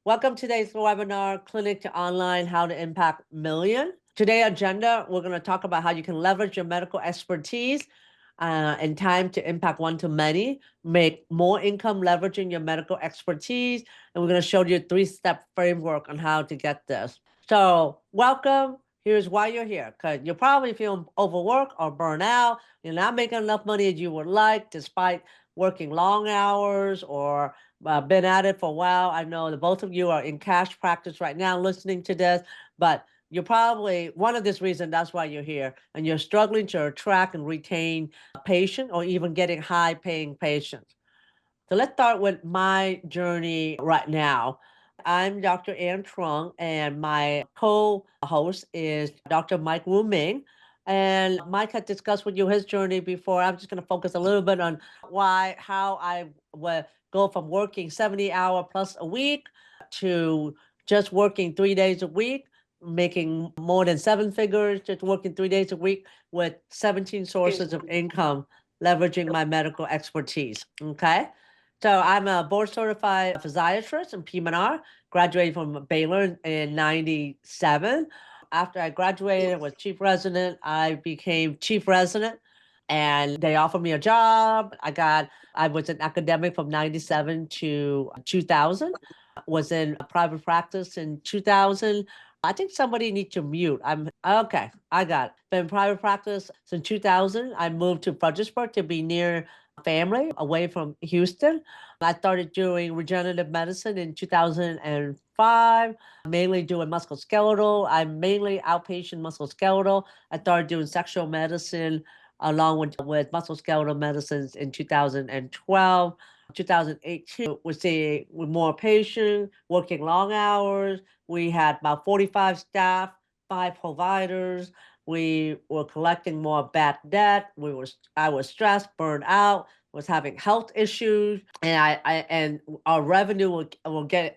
Welcome to today's webinar, Clinic to Online, How to Impact Million. Today agenda, we're going to talk about how you can leverage your medical expertise and time to impact one-to-many, make more income leveraging your medical expertise, and we're going to show you a 3-step framework on how to get this. So welcome. Here's why you're here, because you're probably feeling overworked or burnt out. You're not making enough money as you would like, despite working long hours or been at it for a while. I know that both of you are in cash practice right now listening to this, but you're probably one of this reason that's why you're here, and you're struggling to attract and retain a patient or even getting high paying patients. So let's start with my journey right now. I'm Dr. Ann Truong, and my co-host is Dr. Mike Wu Ming. And Mike had discussed with you his journey before. I'm just going to focus a little bit on how I would go from working 70-hour plus a week to just working 3 days a week, making more than 7 figures, just working 3 days a week with 17 sources of income, leveraging my medical expertise. Okay. So I'm a board certified physiatrist in PM&R, graduated from Baylor in 97. After I graduated was chief resident, I became chief resident and they offered me a job. I was an academic from 97 to 2000, was in private practice in 2000. I think somebody needs to mute. I'm okay. I got it. Been in private practice since 2000. I moved to Fredericksburg to be near family, away from Houston. I started doing regenerative medicine in 2005, mainly doing musculoskeletal. I'm mainly outpatient musculoskeletal. I started doing sexual medicine along with musculoskeletal medicines in 2012. 2018, we see with more patients, working long hours. We had about 45 staff, 5 providers. We were collecting more bad debt. I was stressed, burned out, was having health issues, and and our revenue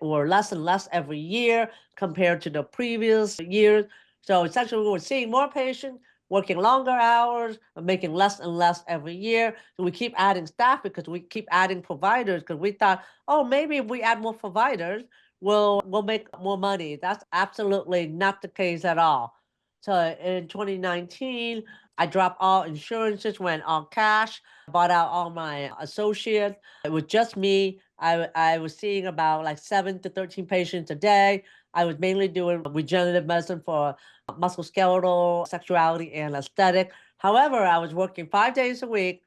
were less and less every year compared to the previous years. So essentially, we were seeing more patients, working longer hours, and making less and less every year. So we keep adding staff because we keep adding providers because we thought, oh, maybe if we add more providers, we'll make more money. That's absolutely not the case at all. So in 2019, I dropped all insurances, went all cash, bought out all my associates. It was just me. I was seeing about like 7 to 13 patients a day. I was mainly doing regenerative medicine for musculoskeletal, sexuality, and aesthetic. However, I was working 5 days a week.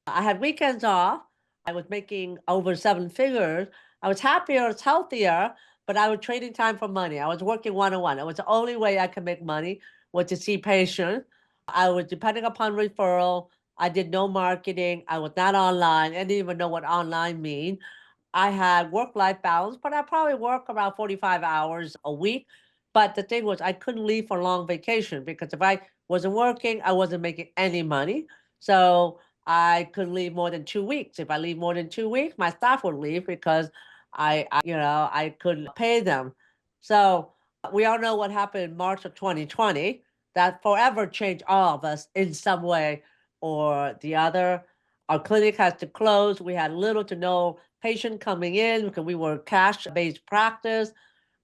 I had weekends off. I was making over 7 figures. I was happier, I was healthier, but I was trading time for money. I was working one-on-one. It was the only way I could make money was to see patients. I was depending upon referral. I did no marketing. I was not online. I didn't even know what online mean. I had work-life balance, but I probably work around 45 hours a week. But the thing was, I couldn't leave for long vacation because if I wasn't working, I wasn't making any money. So I couldn't leave more than 2 weeks. If I leave more than 2 weeks, my staff would leave because I couldn't pay them. So we all know what happened in March of 2020. That forever changed all of us in some way or the other. Our clinic has to close. We had little to no patient coming in because we were cash-based practice,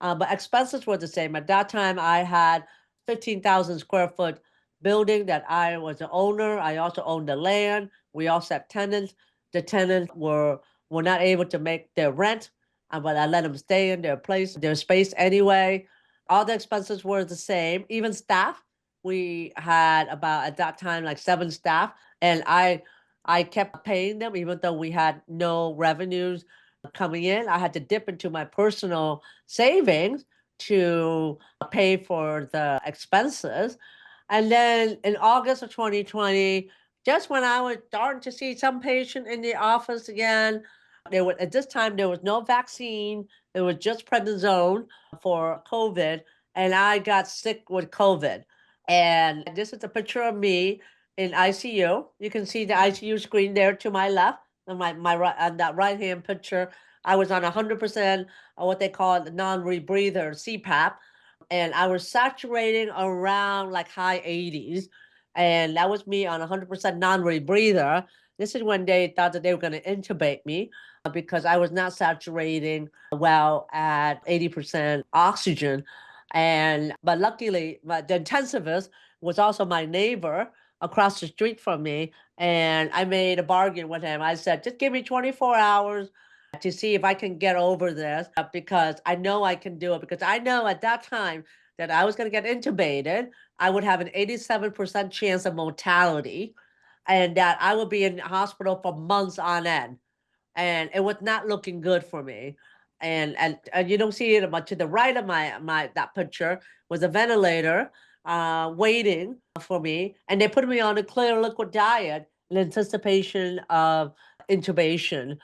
but expenses were the same. At that time, I had 15,000 square foot building that I was the owner. I also owned the land. We also had tenants. The tenants were not able to make their rent, but I let them stay in their place, their space anyway. All the expenses were the same, even staff. We had about at that time like 7 staff, and I kept paying them even though we had no revenues coming in. I had to dip into my personal savings to pay for the expenses. And then in August of 2020, just when I was starting to see some patient in the office again, at this time there was no vaccine. It was just prednisone for COVID, and I got sick with COVID. And this is a picture of me in ICU. You can see the ICU screen there to my left, on my right, on that right hand picture. I was on 100% of what they call the non-rebreather CPAP, and I was saturating around like high 80s, and that was me on 100% non-rebreather. This is when they thought that they were going to intubate me because I was not saturating well at 80% oxygen. And but luckily, the intensivist was also my neighbor across the street from me. And I made a bargain with him. I said, just give me 24 hours to see if I can get over this because I know I can do it. Because I know at that time that I was going to get intubated, I would have an 87% chance of mortality and that I would be in the hospital for months on end, and it was not looking good for me. And you don't see it, but to the right of my that picture was a ventilator waiting for me, and they put me on a clear liquid diet in anticipation of intubation.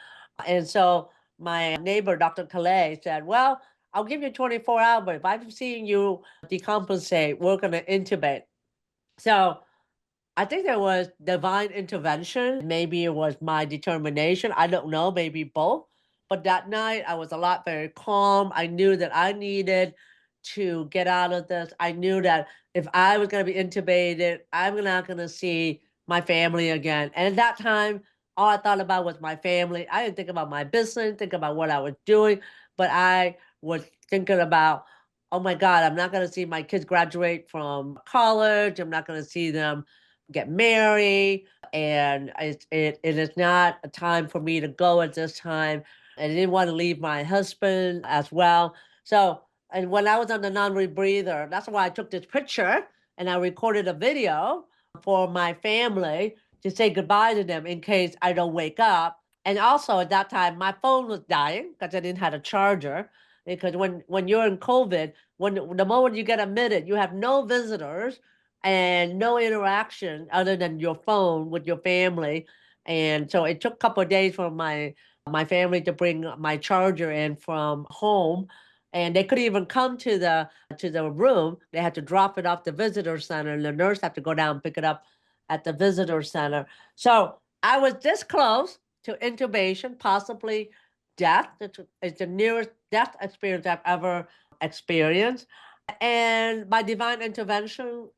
And so my neighbor, Dr. Calais, said, "Well, I'll give you 24 hours, but if I'm seeing you decompensate, we're going to intubate." So I think there was divine intervention. Maybe it was my determination. I don't know, maybe both. But that night, I was a lot very calm. I knew that I needed to get out of this. I knew that if I was going to be intubated, I'm not going to see my family again. And at that time, all I thought about was my family. I didn't think about my business, think about what I was doing, but I was thinking about, oh my God, I'm not going to see my kids graduate from college. I'm not going to see them get married, and it is not a time for me to go at this time. I didn't want to leave my husband as well. So, and when I was on the non-rebreather, that's why I took this picture and I recorded a video for my family to say goodbye to them in case I don't wake up. And also at that time, my phone was dying because I didn't have a charger. Because when you're in COVID, when the moment you get admitted, you have no visitors and no interaction other than your phone with your family. And so it took a couple of days for my family to bring my charger in from home. And they couldn't even come to the room. They had to drop it off the visitor center, and the nurse had to go down and pick it up at the visitor center. So I was this close to intubation, possibly death. It's the nearest death experience I've ever experienced. And by divine intervention,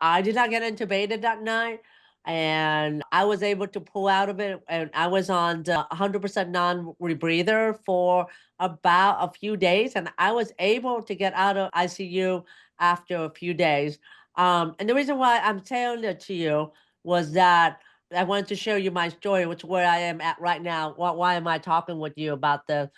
I did not get intubated that night, and I was able to pull out of it, and I was on the 100% non-rebreather for about a few days, and I was able to get out of ICU after a few days. And the reason why I'm telling it to you was that I wanted to show you my story, which where I am at right now. Why am I talking with you about this?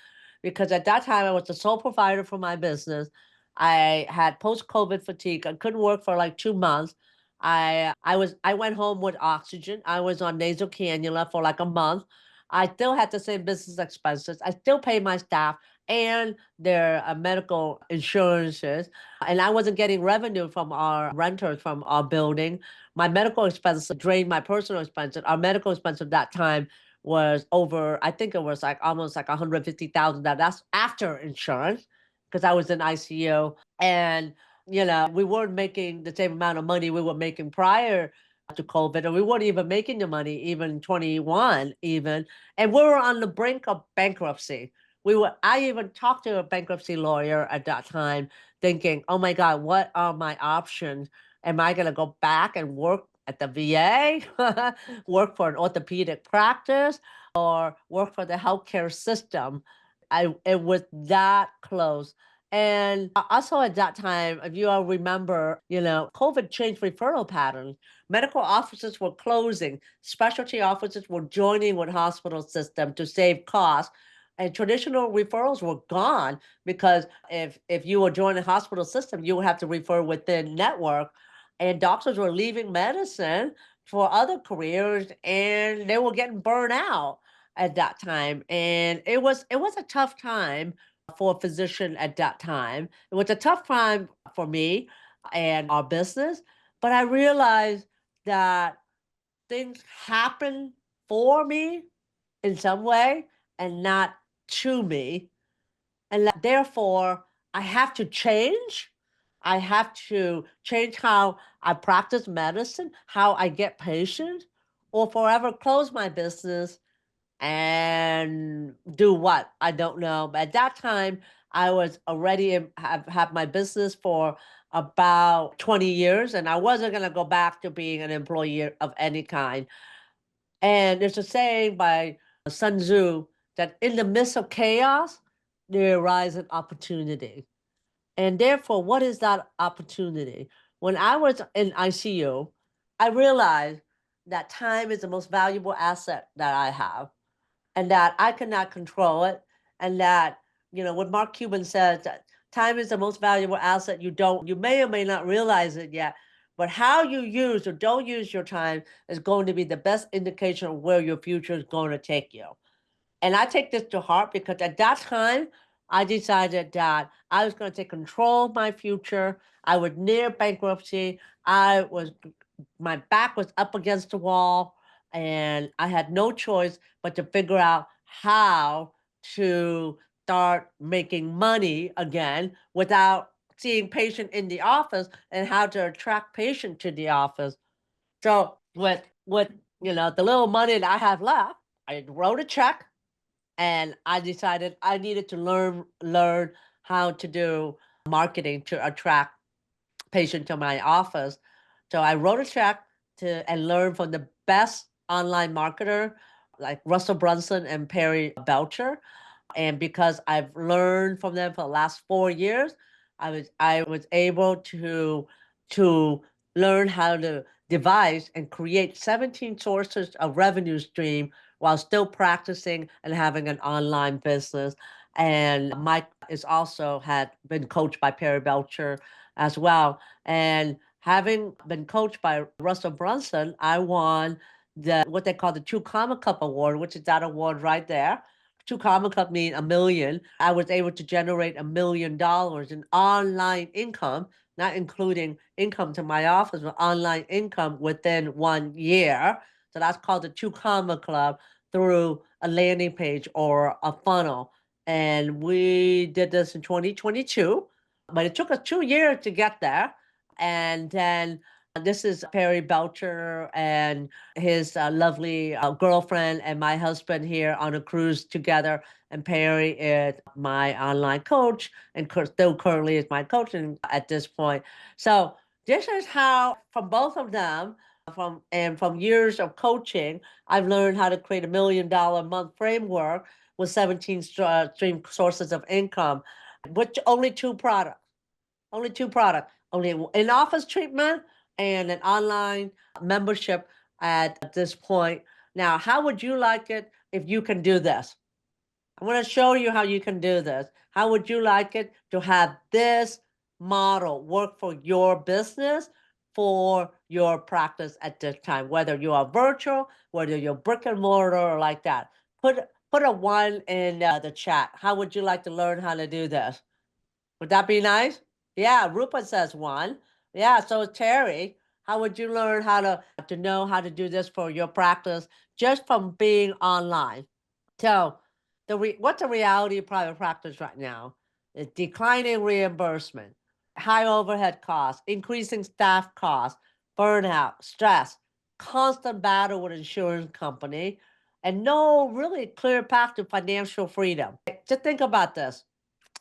Because at that time, I was the sole provider for my business. I had post-COVID fatigue. I couldn't work for like 2 months. I went home with oxygen. I was on nasal cannula for like a month. I still had the same business expenses. I still pay my staff and their medical insurances. And I wasn't getting revenue from our renters from our building. My medical expenses drained my personal expenses. Our medical expense at that time was over, I think it was like almost like 150,000. That's after insurance because I was in ICU. And, we weren't making the same amount of money we were making prior to COVID, and we weren't even making the money even 21 even. And we were on the brink of bankruptcy. I even talked to a bankruptcy lawyer at that time thinking, oh my God, what are my options? Am I going to go back and work at the VA, work for an orthopedic practice, or work for the healthcare system? It was that close. And also at that time, if you all remember, COVID changed referral patterns. Medical offices were closing, specialty offices were joining with hospital system to save costs. And traditional referrals were gone because if you were joining a hospital system, you would have to refer within network. And doctors were leaving medicine for other careers and they were getting burned out at that time. And it was a tough time for a physician at that time. It was a tough time for me and our business, but I realized that things happen for me in some way and not to me. And that therefore, I have to change. I have to change how I practice medicine, how I get patients, or forever close my business and do what? I don't know. But at that time, I was already have my business for about 20 years, and I wasn't going to go back to being an employee of any kind. And there's a saying by Sun Tzu that in the midst of chaos, there arises opportunity. And therefore, what is that opportunity? When I was in ICU, I realized that time is the most valuable asset that I have and that I cannot control it. And that, what Mark Cuban says, that time is the most valuable asset. You may or may not realize it yet, but how you use or don't use your time is going to be the best indication of where your future is going to take you. And I take this to heart because at that time, I decided that I was going to take control of my future. I was near bankruptcy. My back was up against the wall, and I had no choice but to figure out how to start making money again without seeing patient in the office and how to attract patient to the office. So with the little money that I have left, I wrote a check and I decided I needed to learn how to do marketing to attract patient to my office. So I wrote a check to and learned from the best online marketer like Russell Brunson and Perry Belcher. And because I've learned from them for the last 4 years, I was able to learn how to devise and create 17 sources of revenue stream while still practicing and having an online business. And Mike is also had been coached by Perry Belcher as well. And having been coached by Russell Brunson, I won what they call the True Karma Cup Award, which is that award right there. Two Karma Cup mean a million. I was able to generate $1 million in online income, not including income to my office, but online income within 1 year. So that's called the Two Karma Club through a landing page or a funnel. And we did this in 2022, but it took us 2 years to get there. And then this is Perry Belcher and his lovely girlfriend and my husband here on a cruise together. And Perry is my online coach and still currently is my coach at this point. So this is how, from both of them, from years of coaching, I've learned how to create $1 million a month framework with 17 stream sources of income, which only two products, only an office treatment and an online membership at this point. Now, how would you like it if you can do this? I want to show you how you can do this. How would you like it to have this model work for your business, for your practice at this time, whether you are virtual, whether you're brick and mortar or like that? Put a one in the chat. How would you like to learn how to do this? Would that be nice? Yeah, Rupert says one. Yeah, so Terry, how would you learn how to know how to do this for your practice just from being online? So, what's the reality of private practice right now? It's declining reimbursement, high overhead costs, increasing staff costs, burnout, stress, constant battle with insurance company, and no really clear path to financial freedom. Just think about this.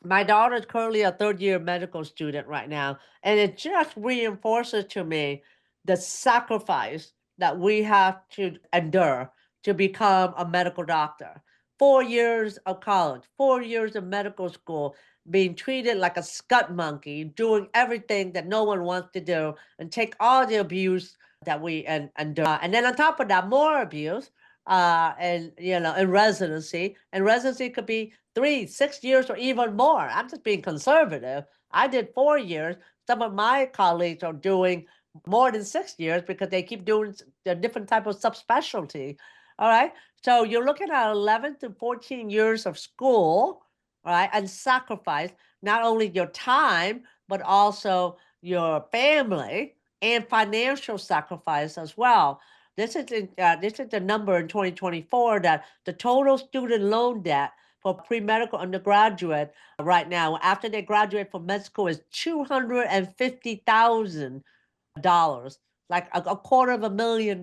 My daughter is currently a third year medical student right now, and it just reinforces to me the sacrifice that we have to endure to become a medical doctor. 4 years of college, 4 years of medical school, being treated like a scut monkey, doing everything that no one wants to do, and take all the abuse that we endure. And then on top of that, more abuse. And in residency, and residency could be 3, 6 years, or even more. I'm just being conservative. I did 4 years. Some of my colleagues are doing more than 6 years because they keep doing a different type of subspecialty. All right. So you're looking at 11 to 14 years of school, all right, and sacrifice not only your time, but also your family and financial sacrifice as well. This is the number in 2024 that the total student loan debt for pre-medical undergraduate right now after they graduate from med school is $250,000, like a quarter of $1 million.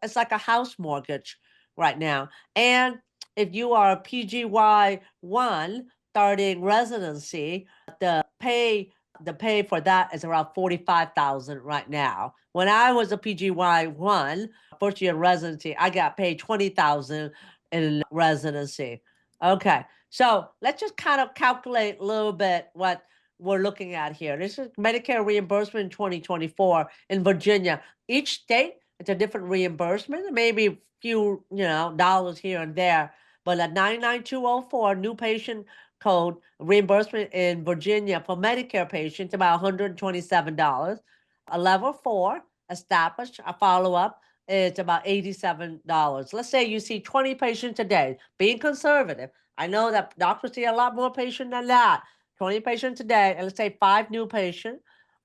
It's like a house mortgage right now. And if you are a PGY1 starting residency, the pay the pay for that is around 45,000 right now. When I was a PGY1, first year residency, I got paid 20,000 in residency. Okay, so let's just kind of calculate a little bit what we're looking at here. This is Medicare reimbursement in 2024 in Virginia. Each state, it's a different reimbursement, maybe a few, dollars here and there. But at 99204, new patient code reimbursement in Virginia for Medicare patients about $127. A level 4 established a follow-up is about $87. Let's say you see 20 patients a day, being conservative. I know that doctors see a lot more patients than that. 20 patients a day, and let's say 5 new patients,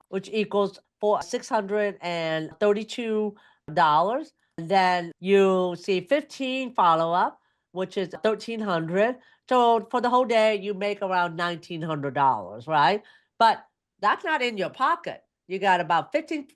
which equals for $632. Then you see 15 follow-up, which is 1,300. So for the whole day, you make around $1,900, right? But that's not in your pocket. You got about 50%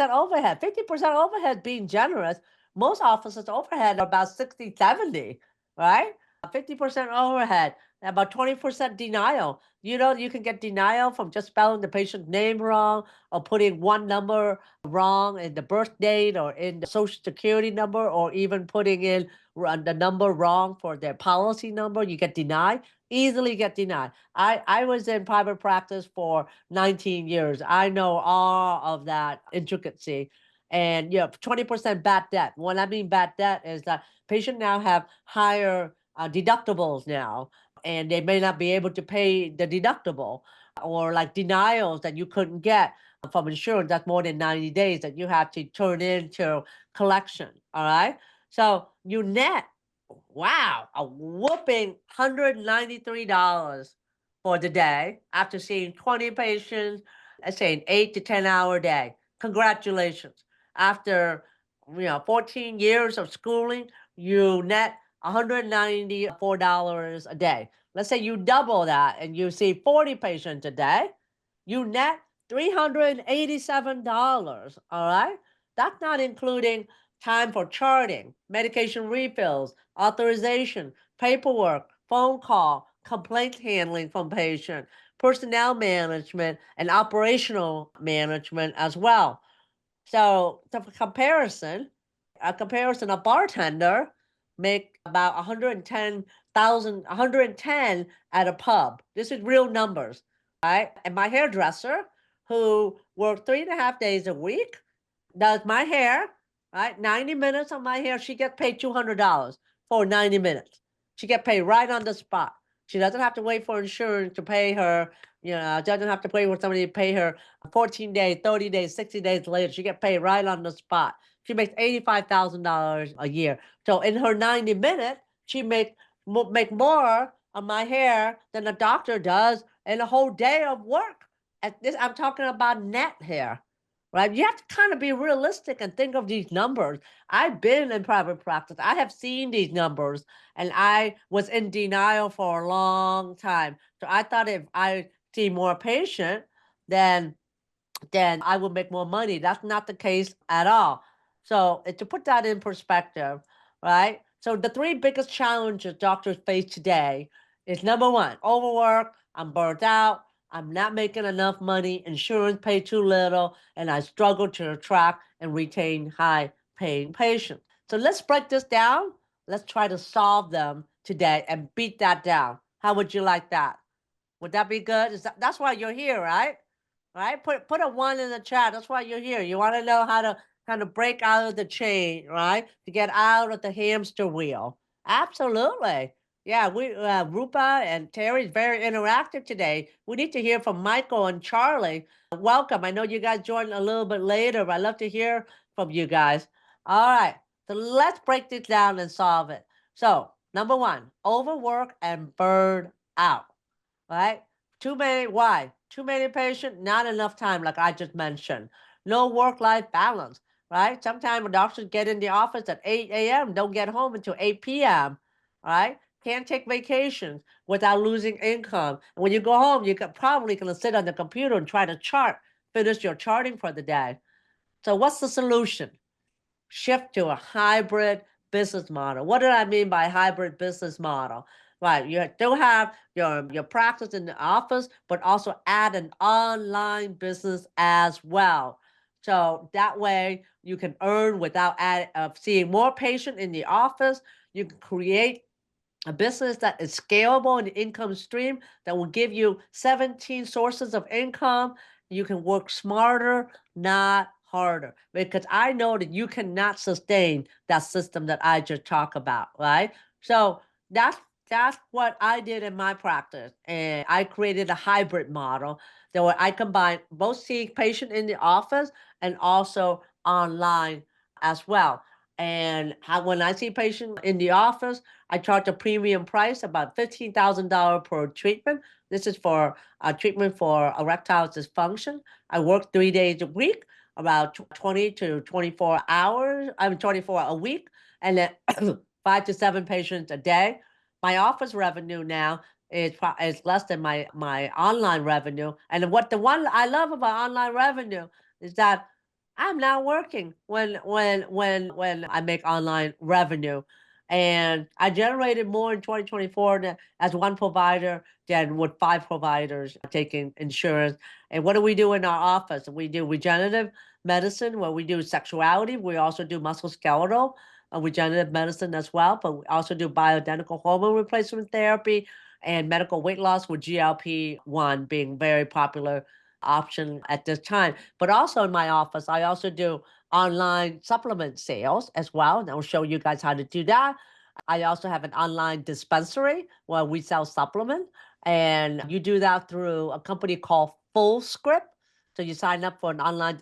overhead. 50% overhead being generous. Most offices overhead are about 60, 70, right? 50% overhead, about 20% denial. You can get denial from just spelling the patient's name wrong or putting one number wrong in the birth date or in the social security number, or even putting in the number wrong for their policy number. You get denied, easily get denied. I was in private practice for 19 years. I know all of that intricacy. And 20% bad debt. What I mean bad debt is that patient now have higher deductibles now, and they may not be able to pay the deductible, or like denials that you couldn't get from insurance that's more than 90 days that you have to turn into collection. All right. So you net, wow, a whooping $193 for the day after seeing 20 patients, let's say an 8 to 10 hour day. Congratulations. After 14 years of schooling, you net $194 a day. Let's say you double that and you see 40 patients a day, you net $387. All right. That's not including time for charting, medication refills, authorization, paperwork, phone call, complaint handling from patient, personnel management, and operational management as well. So the comparison, a bartender make about 110,000, 110 at a pub. This is real numbers, right? And my hairdresser, who worked 3.5 days a week, does my hair, right? 90 minutes on my hair. She gets paid $200 for 90 minutes. She gets paid right on the spot. She doesn't have to wait for insurance to pay her, doesn't have to wait for somebody to pay her 14 days, 30 days, 60 days later. She gets paid right on the spot. She makes $85,000 a year. So in her 90 minutes, she make more on my hair than a doctor does in a whole day of work. At this, I'm talking about net hair, right? You have to kind of be realistic and think of these numbers. I've been in private practice. I have seen these numbers, and I was in denial for a long time. So I thought if I see more patient, then I will make more money. That's not the case at all. So to put that in perspective, right? So the three biggest challenges doctors face today is number one, overwork. I'm burnt out. I'm not making enough money. Insurance pay too little, and I struggle to attract and retain high-paying patients. So let's break this down. Let's try to solve them today and beat that down. How would you like that? Would that be good? That's why you're here, right? Right? Put a one in the chat. That's why you're here. You want to know how to kind of break out of the chain, right? To get out of the hamster wheel. Absolutely. Yeah, we Rupa and Terry is very interactive today. We need to hear from Michael and Charlie. Welcome. I know you guys joined a little bit later, but I'd love to hear from you guys. All right. So let's break this down and solve it. So, number one, overwork and burn out, right? Too many, why? Too many patients, not enough time, like I just mentioned. No work-life balance, right? Sometimes doctors get in the office at 8 a.m., don't get home until 8 p.m., right? Can't take vacations without losing income. And when you go home, you could probably gonna sit on the computer and try to finish your charting for the day. So what's the solution? Shift to a hybrid business model. What do I mean by hybrid business model? Right. You still have your practice in the office, but also add an online business as well. So that way you can earn without seeing more patient in the office. You can create a business that is scalable and income stream that will give you 17 sources of income. You can work smarter, not harder. Because I know that you cannot sustain that system that I just talked about, right? So that's that's what I did in my practice. And I created a hybrid model that where I combine both seeing patient in the office and also online as well. And when I see patient in the office, I charge a premium price, about $15,000 per treatment. This is for a treatment for erectile dysfunction. I work 3 days a week, about 20 to 24 hours. I'm 24 a week, and then 5 to 7 patients a day. My office revenue now is less than my online revenue. And the one I love about online revenue is that I'm not working when I make online revenue. And I generated more in 2024 as one provider than with 5 providers taking insurance. And what do we do in our office? We do regenerative medicine, where we do sexuality. We also do musculoskeletal regenerative medicine as well, but we also do bioidentical hormone replacement therapy and medical weight loss, with GLP-1 being very popular option at this time. But also in my office, I also do online supplement sales as well. And I'll show you guys how to do that. I also have an online dispensary where we sell supplement, and you do that through a company called Full Script. So you sign up for an online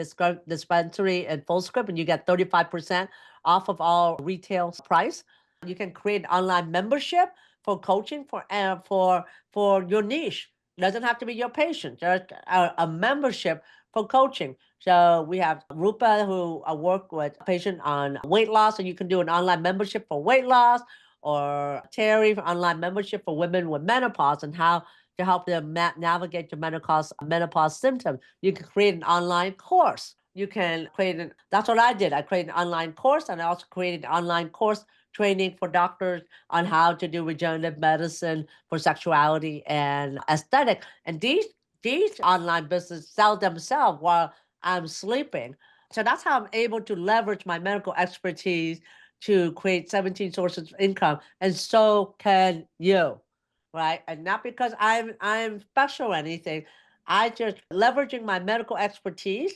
dispensary and Full Script, and you get 35% off of all retail price. You can create an online membership for coaching for your niche. Doesn't have to be your patient. There's a membership for coaching. So we have Rupa, who work with patient on weight loss, and you can do an online membership for weight loss, or Terry for online membership for women with menopause and how to help them navigate the menopause symptoms. You can create an online course. You can that's what I did. I created an online course, and I also created an online course training for doctors on how to do regenerative medicine for sexuality and aesthetic. And these online businesses sell themselves while I'm sleeping. So that's how I'm able to leverage my medical expertise to create 17 sources of income. And so can you, right? And not because I'm special or anything. I just leveraging my medical expertise.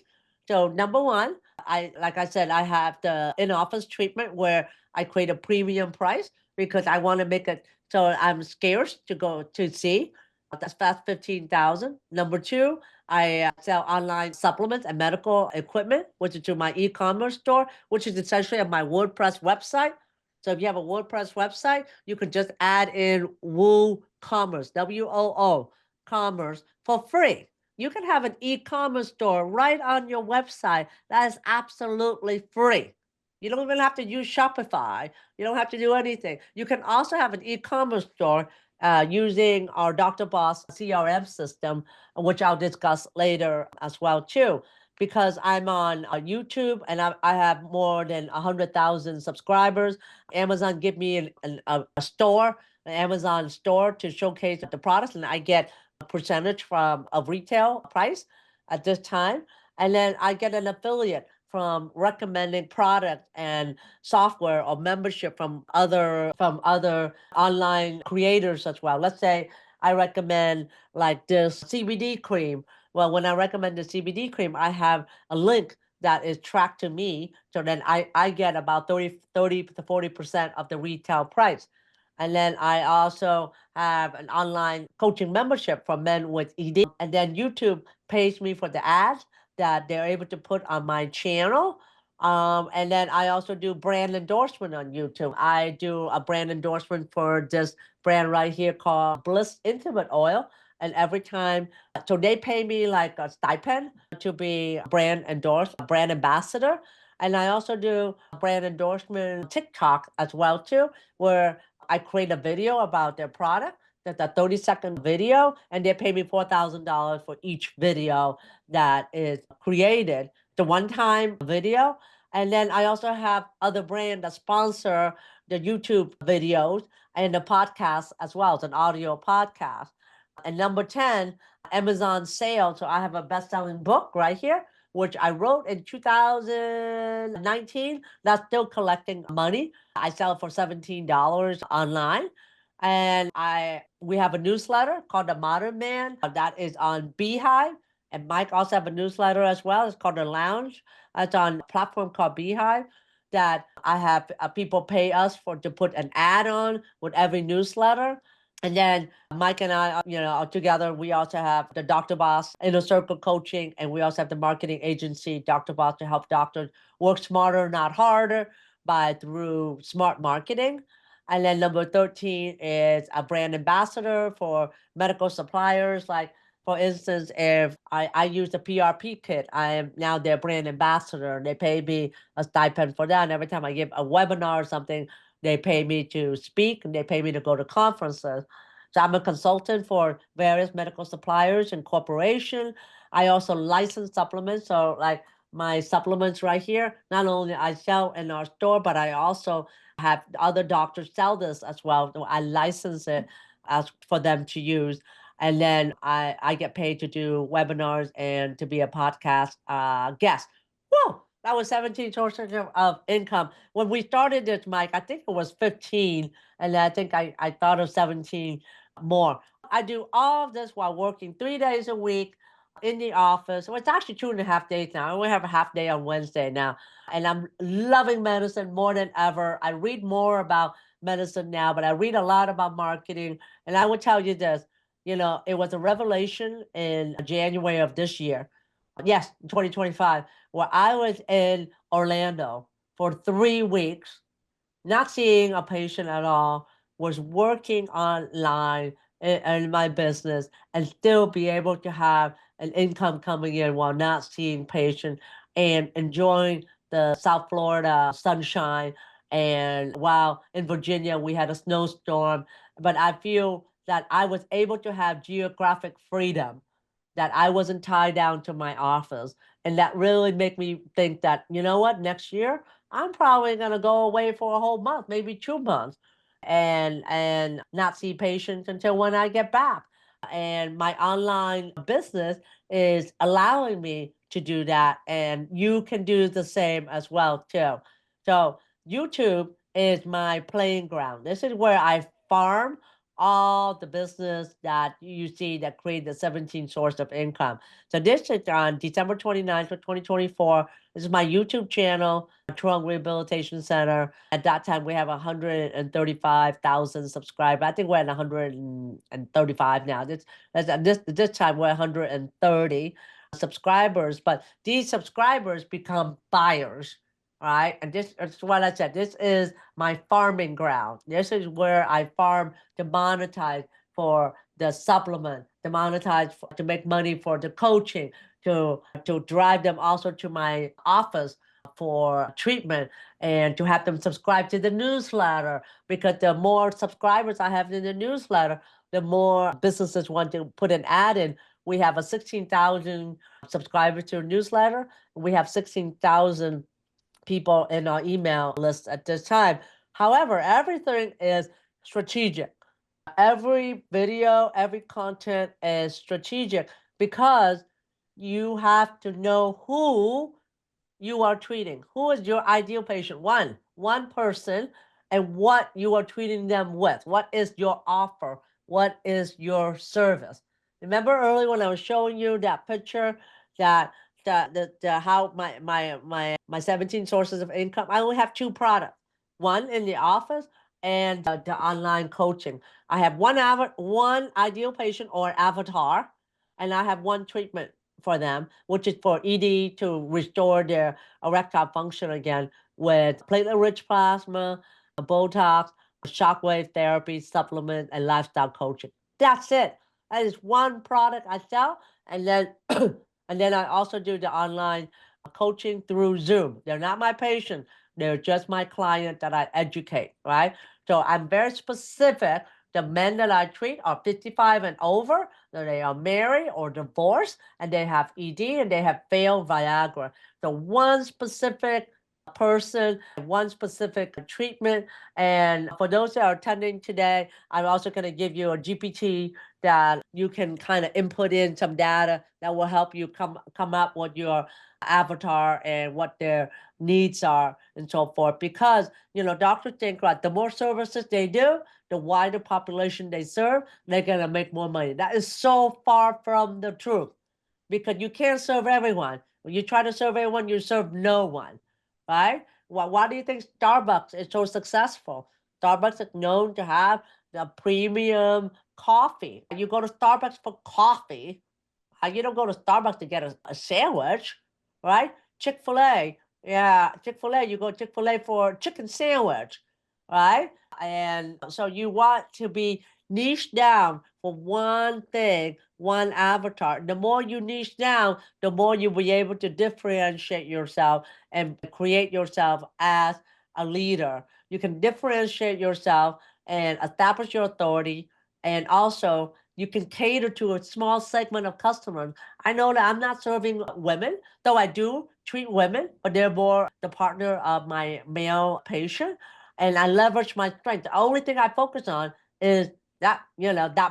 So number one, I like I said, I have the in-office treatment where I create a premium price because I want to make it so I'm scarce to go to see. That's 15,000. Number two, I sell online supplements and medical equipment, which is through my e-commerce store, which is essentially on my WordPress website. So if you have a WordPress website, you can just add in Woo Commerce, WOO Commerce, for free. You can have an e-commerce store right on your website that is absolutely free. You don't even have to use Shopify. You don't have to do anything. You can also have an e-commerce store using our Dr. Boss CRM system, which I'll discuss later as well too. Because I'm on YouTube, and I have more than 100,000 subscribers. Amazon give me a store, an Amazon store, to showcase the products, and I get a percentage from of retail price at this time. And then I get an affiliate from recommending product and software or membership from other online creators as well. Let's say I recommend like this CBD cream. Well, when I recommend the CBD cream, I have a link that is tracked to me. So then I get about 30 to 40% of the retail price. And then I also have an online coaching membership for men with ED. And then YouTube pays me for the ads that they're able to put on my channel. And then I also do brand endorsement on YouTube. I do a brand endorsement for this brand right here called Bliss Intimate Oil. And every time, so they pay me like a stipend to be brand endorsed, brand ambassador. And I also do brand endorsement TikTok as well too, where I create a video about their product. That's a 30-second video, and they pay me $4,000 for each video that is created, the one-time video. And then I also have other brands that sponsor the YouTube videos and the podcast as well. It's an audio podcast. And number 10, Amazon sale. So I have a best-selling book right here, which I wrote in 2019. That's still collecting money. I sell it for $17 online. And we have a newsletter called The Modern Man that is on Beehive. And Mike also have a newsletter as well. It's called The Lounge. It's on a platform called Beehive that I have people pay us to put an ad on with every newsletter. And then Mike and I, are together. We also have the Dr. Boss Inner Circle Coaching, and we also have the marketing agency, Dr. Boss, to help doctors work smarter, not harder, through smart marketing. And then number 13 is a brand ambassador for medical suppliers. Like, for instance, if I use the PRP kit, I am now their brand ambassador. They pay me a stipend for that. And every time I give a webinar or something, they pay me to speak and they pay me to go to conferences. So I'm a consultant for various medical suppliers and corporations. I also license supplements. So like my supplements right here, not only I sell in our store, but I also have other doctors sell this as well. So I license it as for them to use. And then I get paid to do webinars and to be a podcast guest. Whoa, that was 17 sources of income. When we started this, Mike, I think it was 15. And I think I thought of 17 more. I do all of this while working 3 days a week in the office. Well, it's actually 2.5 days now. I only have a half day on Wednesday now. And I'm loving medicine more than ever. I read more about medicine now, but I read a lot about marketing. And I will tell you this, it was a revelation in January of this year. Yes, 2025, where I was in Orlando for 3 weeks, not seeing a patient at all, was working online in my business and still be able to have an income coming in while not seeing patients and enjoying the South Florida sunshine. And while in Virginia we had a snowstorm, but I feel that I was able to have geographic freedom, that I wasn't tied down to my office. And that really made me think that, you know what, next year I'm probably going to go away for a whole month, maybe 2 months, and not see patients until when I get back. And my online business is allowing me to do that. And you can do the same as well too. So YouTube is my playing ground. This is where I farm all the business that you see that create the 17 source of income. So this is on December 29th of 2024. This is my YouTube channel, Truong Rehabilitation Center. At that time, we have 135,000 subscribers. I think we're at 135 now. This time we're 130 subscribers, but these subscribers become buyers, right? And this is what I said. This is my farming ground. This is where I farm to monetize for the supplement, to monetize to make money for the coaching, to drive them also to my office for treatment and to have them subscribe to the newsletter, because the more subscribers I have in the newsletter, the more businesses want to put an ad in. We have a 16,000 subscribers to a newsletter. We have 16,000 people in our email list at this time. However, everything is strategic. Every video, every content is strategic because you have to know who you are treating. Who is your ideal patient? One person, and what you are treating them with. What is your offer? What is your service? Remember earlier when I was showing you that picture that the how my 17 sources of income. I only have two products. One in the office and the online coaching. I have one ideal patient or avatar, and I have one treatment for them, which is for ED to restore their erectile function again with platelet-rich plasma, Botox, shockwave therapy, supplement, and lifestyle coaching. That's it. That is one product I sell, and then and then I also do the online coaching through Zoom. They're not my patient; they're just my client that I educate. Right. So I'm very specific. The men that I treat are 55 and over, that they are married or divorced, and they have ED and they have failed Viagra. So one specific person, one specific treatment. And for those that are attending today, I'm also going to give you a GPT that you can kind of input in some data that will help you come up with your avatar and what their needs are and so forth. Because doctors think, right, the more services they do, the wider population they serve, they're going to make more money. That is so far from the truth, because you can't serve everyone. When you try to serve everyone, you serve no one, right? Why do you think Starbucks is so successful? Starbucks is known to have the premium coffee. You go to Starbucks for coffee. You don't go to Starbucks to get a sandwich, right? Chick-fil-A, yeah, Chick-fil-A, you go Chick-fil-A for chicken sandwich, right? And so you want to be niche down for one thing, one avatar. The more you niche down, the more you'll be able to differentiate yourself and create yourself as a leader. You can differentiate yourself and establish your authority, and also you can cater to a small segment of customers. I know that I'm not serving women, though I do treat women, but they're more the partner of my male patient. And I leverage my strength. The only thing I focus on is that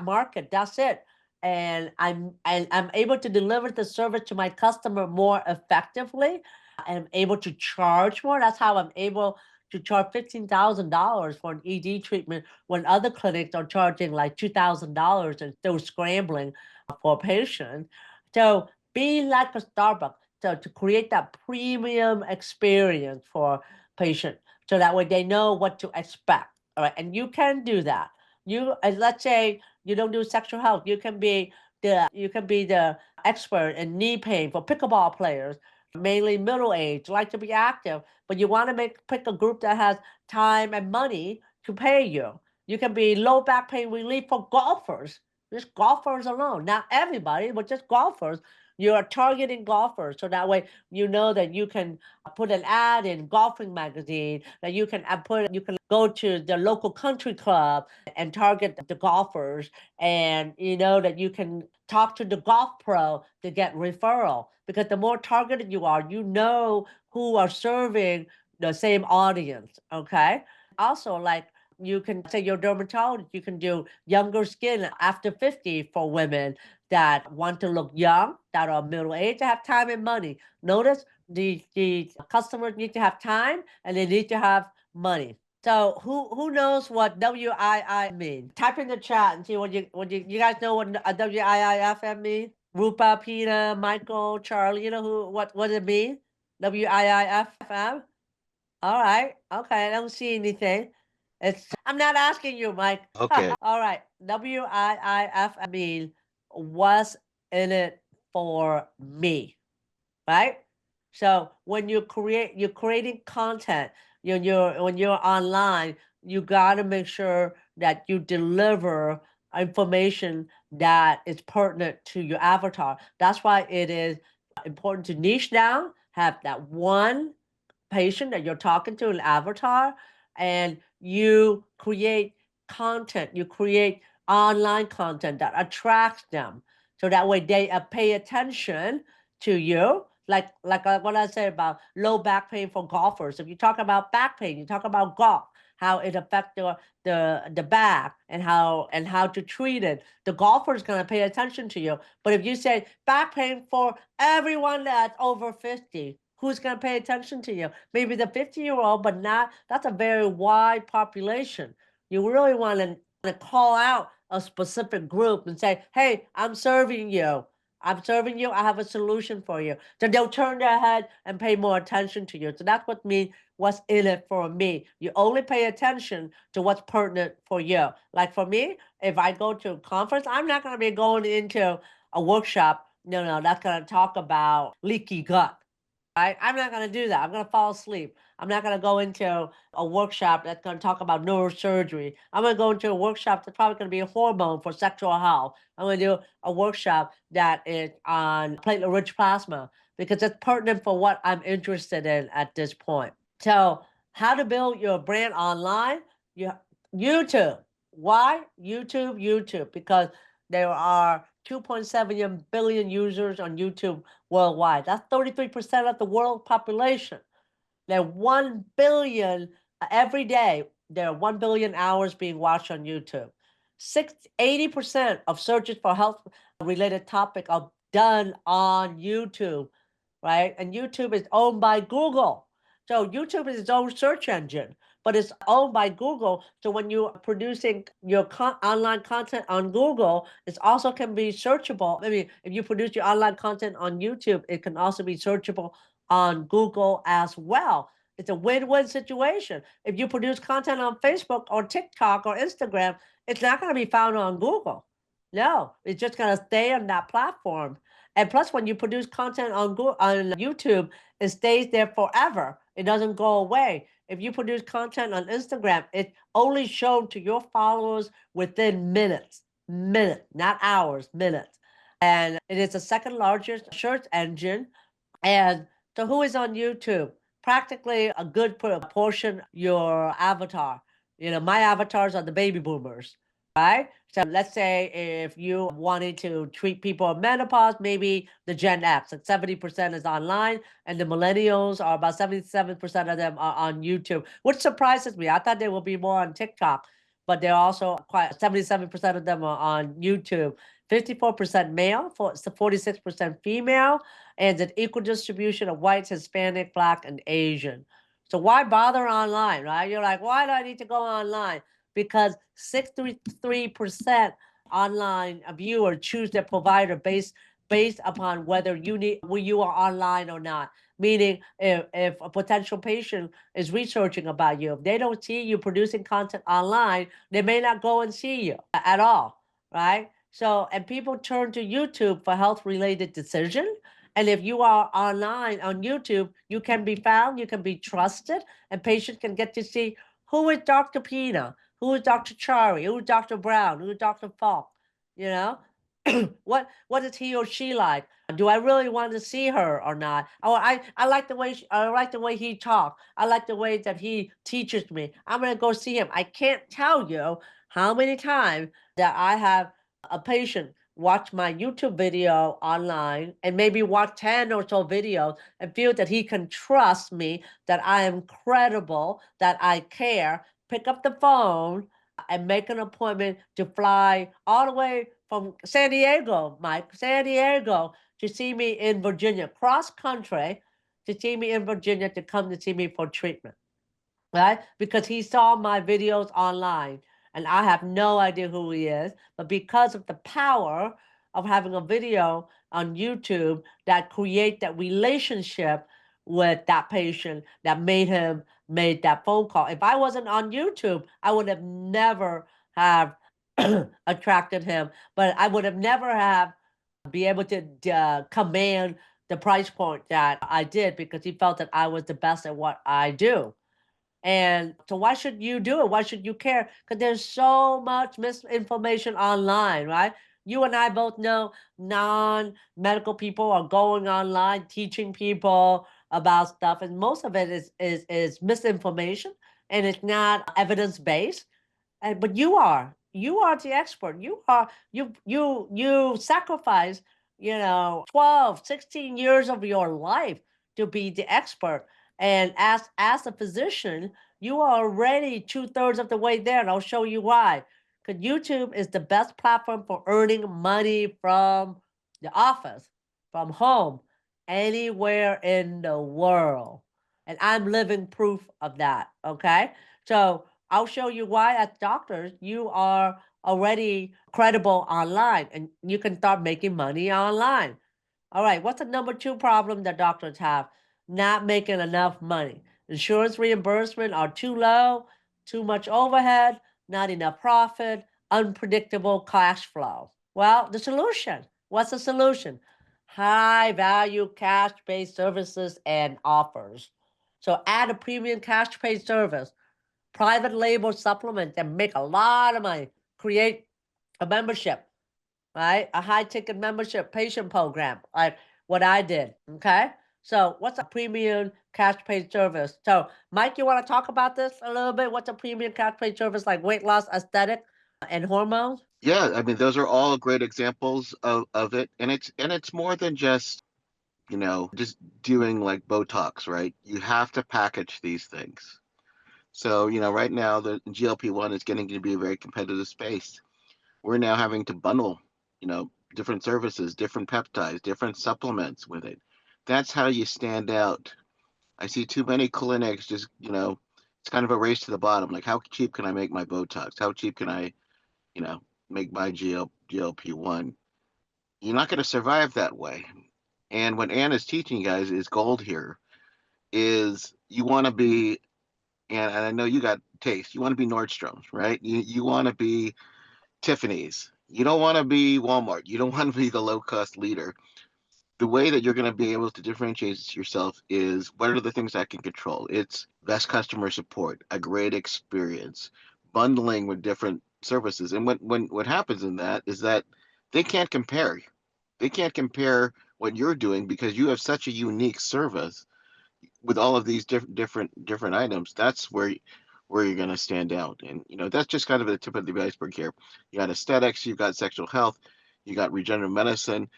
market. That's it. And I'm able to deliver the service to my customer more effectively. I'm able to charge more. That's how I'm able to charge $15,000 for an ED treatment when other clinics are charging like $2,000 and still scrambling for a patient. So be like a Starbucks. So to create that premium experience for patient, so that way they know what to expect. All right, and you can do that. Let's say you don't do sexual health, you can be the expert in knee pain for pickleball players, mainly middle age, like to be active, but you want to pick a group that has time and money to pay you. You can be low back pain relief for golfers, just golfers alone. Not everybody, but just golfers. You are targeting golfers, so that way you know that you can put an ad in golfing magazine, that you can go to the local country club and target the golfers, and you know that you can talk to the golf pro to get referral, because the more targeted you are, you know who are serving the same audience. Okay, also, like, you can say your dermatologist, you can do younger skin after 50 for women that want to look young, that are middle age, that have time and money. Notice the customers need to have time and they need to have money. So who knows what WII mean? Type in the chat and see what you guys know what a WIIFM mean? Rupa, Peter, Michael, Charlie, you know what it mean? WIIFM? All right. Okay, I don't see anything. I'm not asking you, Mike. Okay. All right. WIIFM mean what's in it for me, right? So when you're creating content, when you're online, you got to make sure that you deliver information that is pertinent to your avatar. That's why it is important to niche down, have that one patient that you're talking to, an avatar, and you create content, you create online content that attracts them. So that way they pay attention to you. Like what I said about low back pain for golfers. If you talk about back pain, you talk about golf, how it affects the back and how to treat it. The golfer is going to pay attention to you. But if you say back pain for everyone that's over 50, who's going to pay attention to you? Maybe the 50-year-old, but not. That's a very wide population. You really want to call out a specific group and say, "Hey, I'm serving you. I'm serving you. I have a solution for you." Then they'll turn their head and pay more attention to you. So that's what means what's in it for me. You only pay attention to what's pertinent for you. Like for me, if I go to a conference, I'm not going to be going into a workshop. No, that's going to talk about leaky gut. Right? I'm not going to do that. I'm going to fall asleep. I'm not going to go into a workshop that's going to talk about neurosurgery. I'm going to go into a workshop that's probably going to be a hormone for sexual health. I'm going to do a workshop that is on platelet-rich plasma, because it's pertinent for what I'm interested in at this point. So, how to build your brand online? You, YouTube. Why? YouTube, because there are 2.7 billion users on YouTube worldwide. That's 33% of the world population. There are 1 billion every day. There are 1 billion hours being watched on YouTube. 80% of searches for health related topic are done on YouTube, right? And YouTube is owned by Google. So YouTube is its own search engine, but it's owned by Google. So when you're producing your online content on Google, it also can be searchable. I mean, if you produce your online content on YouTube, it can also be searchable on Google as well. It's a win-win situation. If you produce content on Facebook or TikTok or Instagram, it's not going to be found on Google. No, it's just going to stay on that platform. And plus, when you produce content on on YouTube, it stays there forever. It doesn't go away. If you produce content on Instagram, it's only shown to your followers within minutes, not hours, minutes. And it is the second largest search engine. And so, who is on YouTube? Practically a good portion your avatar. You know, my avatars are the baby boomers, right? So let's say if you wanted to treat people in menopause, maybe the Gen X, at 70% is online, and the millennials are about 77% of them are on YouTube, which surprises me. I thought they would be more on TikTok, but they're also quite 77% of them are on YouTube. 54% male, 46% female, and an equal distribution of whites, Hispanic, Black, and Asian. So why bother online, right? You're like, why do I need to go online? Because 63% online viewer choose their provider based upon whether you are online or not. Meaning, if a potential patient is researching about you, if they don't see you producing content online, they may not go and see you at all, right? So, and people turn to YouTube for health related decision. And if you are online on YouTube, you can be found, you can be trusted, and patients can get to see who is Dr. Pina, who is Dr. Chari, who is Dr. Brown, who is Dr. Falk, you know? What is he or she like? Do I really want to see her or not? Oh, I like the way I like the way he talks. I like the way that he teaches me. I'm gonna go see him. I can't tell you how many times that I have a patient watch my YouTube video online and maybe watch 10 or so videos and feel that he can trust me, that I am credible, that I care, pick up the phone and make an appointment to fly all the way from San Diego, Mike, San Diego, to see me in Virginia, cross country, to see me in Virginia to come to see me for treatment, right? Because he saw my videos online and I have no idea who he is, but because of the power of having a video on YouTube that create that relationship with that patient that made that phone call. If I wasn't on YouTube, I would have never have attracted him, but I would have never have be able to command the price point that I did because he felt that I was the best at what I do. And so why should you do it? Why should you care? Because there's so much misinformation online, right? You and I both know non-medical people are going online teaching people about stuff, and most of it is misinformation and it's not evidence-based. And but you are the expert. You sacrifice, 12, 16 years of your life to be the expert. And as a physician, you are already two-thirds of the way there, and I'll show you why. Because YouTube is the best platform for earning money from the office, from home, anywhere in the world. And I'm living proof of that. Okay. So I'll show you why, as doctors, you are already credible online and you can start making money online. All right, what's the number two problem that doctors have? Not making enough money. Insurance reimbursement are too low, too much overhead, not enough profit, unpredictable cash flow. Well, the solution. What's the solution? High value cash based services and offers. So add a premium cash paid service, private label supplement that make a lot of money. Create a membership, right? A high ticket membership patient program, like what I did. Okay. So, what's a premium cash paid service? So, Mike, you want to talk about this a little bit? What's a premium cash paid service like weight loss, aesthetic, and hormones? Yeah, I mean those are all great examples of it, and it's more than just just doing like Botox, right? You have to package these things. So, right now the GLP-1 is getting to be a very competitive space. We're now having to bundle, different services, different peptides, different supplements with it. That's how you stand out. I see too many clinics just, it's kind of a race to the bottom. Like, how cheap can I make my Botox? How cheap can I, you know, make my GLP-1? You're not going to survive that way. And what Ann is teaching you guys is gold here. Is you want to be, and I know you got taste. You want to be Nordstrom's, right? You want to be Tiffany's. You don't want to be Walmart. You don't want to be the low cost leader. The way that you're going to be able to differentiate yourself is what are the things I can control? It's best customer support, a great experience, bundling with different services. And what happens in that is that they can't compare. They can't compare what you're doing because you have such a unique service with all of these different items. That's where you're going to stand out. And that's just kind of the tip of the iceberg here. You got aesthetics, you got sexual health, you got regenerative medicine,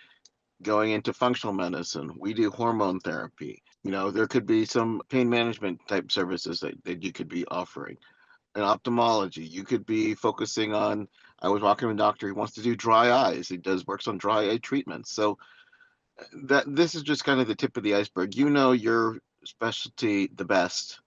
going into functional medicine. We do hormone therapy. There could be some pain management type services that you could be offering. In ophthalmology, you could be focusing on. I was walking with a doctor. He wants to do dry eyes. He does works on dry eye treatments. So that this is just kind of the tip of the iceberg. Your specialty the best,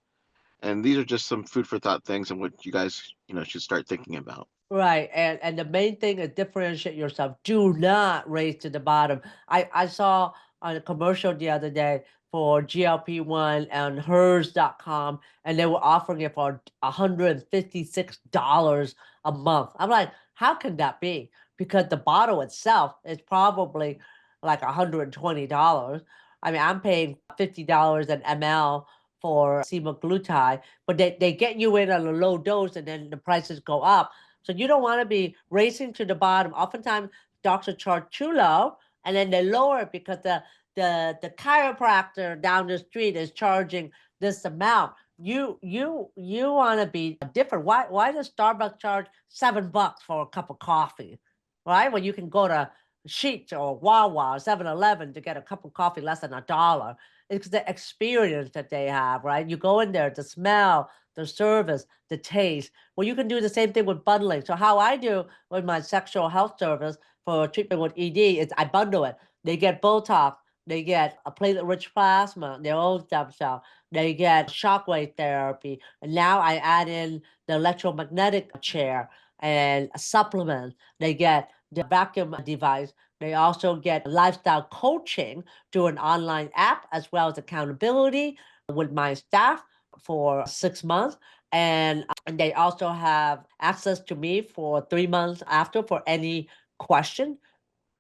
and these are just some food for thought things and what you guys should start thinking about. Right. And the main thing is differentiate yourself. Do not race to the bottom. I saw on a commercial the other day for GLP-1 and hers.com, and they were offering it for $156 a month. I'm like, how can that be? Because the bottle itself is probably like $120. I mean, I'm paying $50 an ml for semaglutide, but they get you in at a low dose and then the prices go up. So you don't want to be racing to the bottom. Oftentimes, doctors charge too low, and then they lower it because the chiropractor down the street is charging this amount. You want to be different. Why does Starbucks charge $7 for a cup of coffee, right? When you can go to Sheetz or Wawa or 7-Eleven to get a cup of coffee less than $1. It's the experience that they have, right? You go in there, the smell, the service, the taste. Well, you can do the same thing with bundling. So how I do with my sexual health service for treatment with ED is I bundle it. They get Botox, they get a platelet-rich plasma, their own stem cell, they get shockwave therapy, and now I add in the electromagnetic chair and a supplement. They get the vacuum device. They also get lifestyle coaching through an online app as well as accountability with my staff for 6 months. And they also have access to me for 3 months after for any question.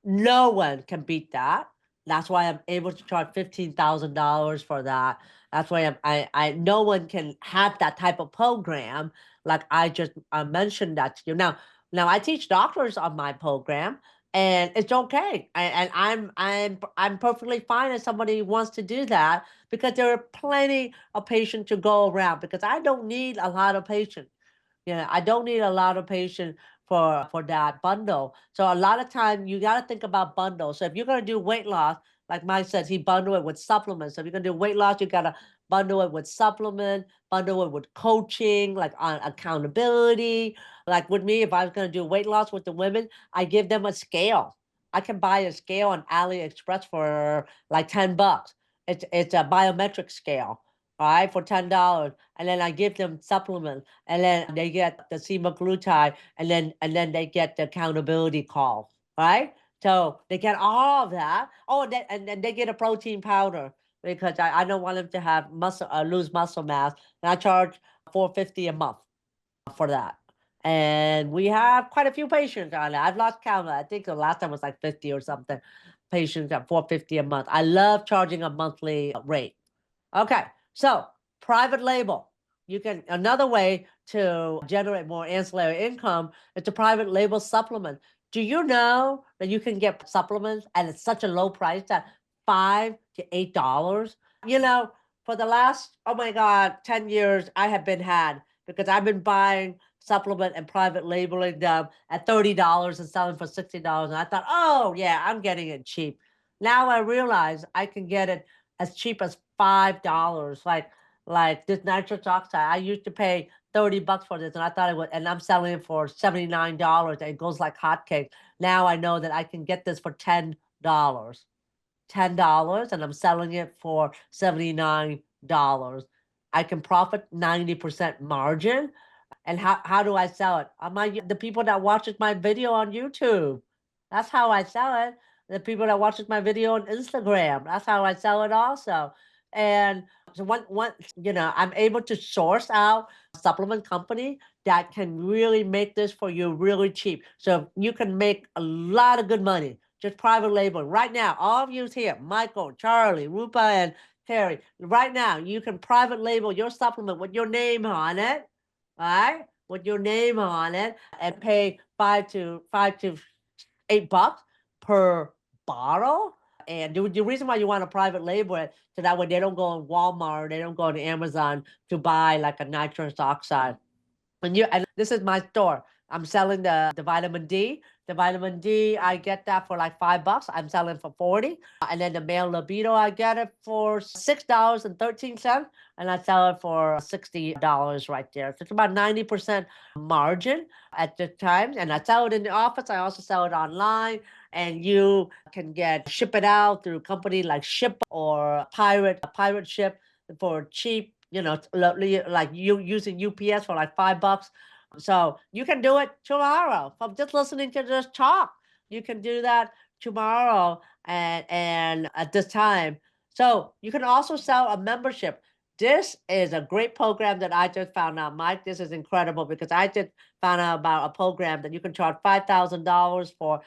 No one can beat that. That's why I'm able to charge $15,000 for that. That's why no one can have that type of program like I just mentioned that to you. Now I teach doctors on my program, and it's okay. And I'm perfectly fine if somebody wants to do that because there are plenty of patients to go around. Because I don't need a lot of patients. Yeah, I don't need a lot of patience for that bundle. So a lot of time you got to think about bundles. So if you're going to do weight loss, like Mike says, he bundle it with supplements. So if you're going to do weight loss, you got to bundle it with supplement, bundle it with coaching, like on accountability. Like with me, if I was going to do weight loss with the women, I give them a scale. I can buy a scale on AliExpress for like $10. It's a biometric scale, all right, for $10. And then I give them supplements, and then they get the semaglutide, and then they get the accountability call, right? So they get all of that. Oh, and then they get a protein powder because I don't want them to have muscle lose muscle mass, and I charge 450 a month for that. And we have quite a few patients on it. I've lost count. I think the last time was like 50 or something patients at 450 a month. I love charging a monthly rate. Okay, so private label. You can another way to generate more ancillary income is to private label supplement. Do you know that you can get supplements and it's such a low price that $5 to $8? You know, for the last, oh my God, 10 years, I have been had because I've been buying supplement and private labeling them at $30 and selling for $60. And I thought, oh yeah, I'm getting it cheap. Now I realize I can get it as cheap as $5. Like this nitrous oxide, I used to pay $30 for this, and I thought it would, and I'm selling it for $79, and it goes like hotcakes. Now I know that I can get this for $10. $10, and I'm selling it for $79. I can profit 90% margin. And how do I sell it? On the people that watches my video on YouTube. That's how I sell it. The people that watches my video on Instagram. That's how I sell it also. And so I'm able to source out a supplement company that can really make this for you really cheap. So you can make a lot of good money. Just private label. Right now, all of you here, Michael, Charlie, Rupa, and Terry, right now, you can private label your supplement with your name on it, right? With your name on it, and pay $5 to $8 per bottle. And the reason why you want to private label it, so that way they don't go on Walmart, they don't go on Amazon to buy like a nitrous oxide. And this is my store. I'm selling the vitamin D. The vitamin D, I get that for like $5. I'm selling for 40. And then the male libido, I get it for $6.13, and I sell it for $60 right there. So it's about 90% margin at the time. And I sell it in the office. I also sell it online. And you can ship it out through a company like Ship or Pirate Ship for cheap, like you using UPS for like $5. So you can do it tomorrow from just listening to this talk. You can do that tomorrow and at this time. So you can also sell a membership. This is a great program that I just found out, Mike. This is incredible because I just found out about a program that you can charge $5,000 for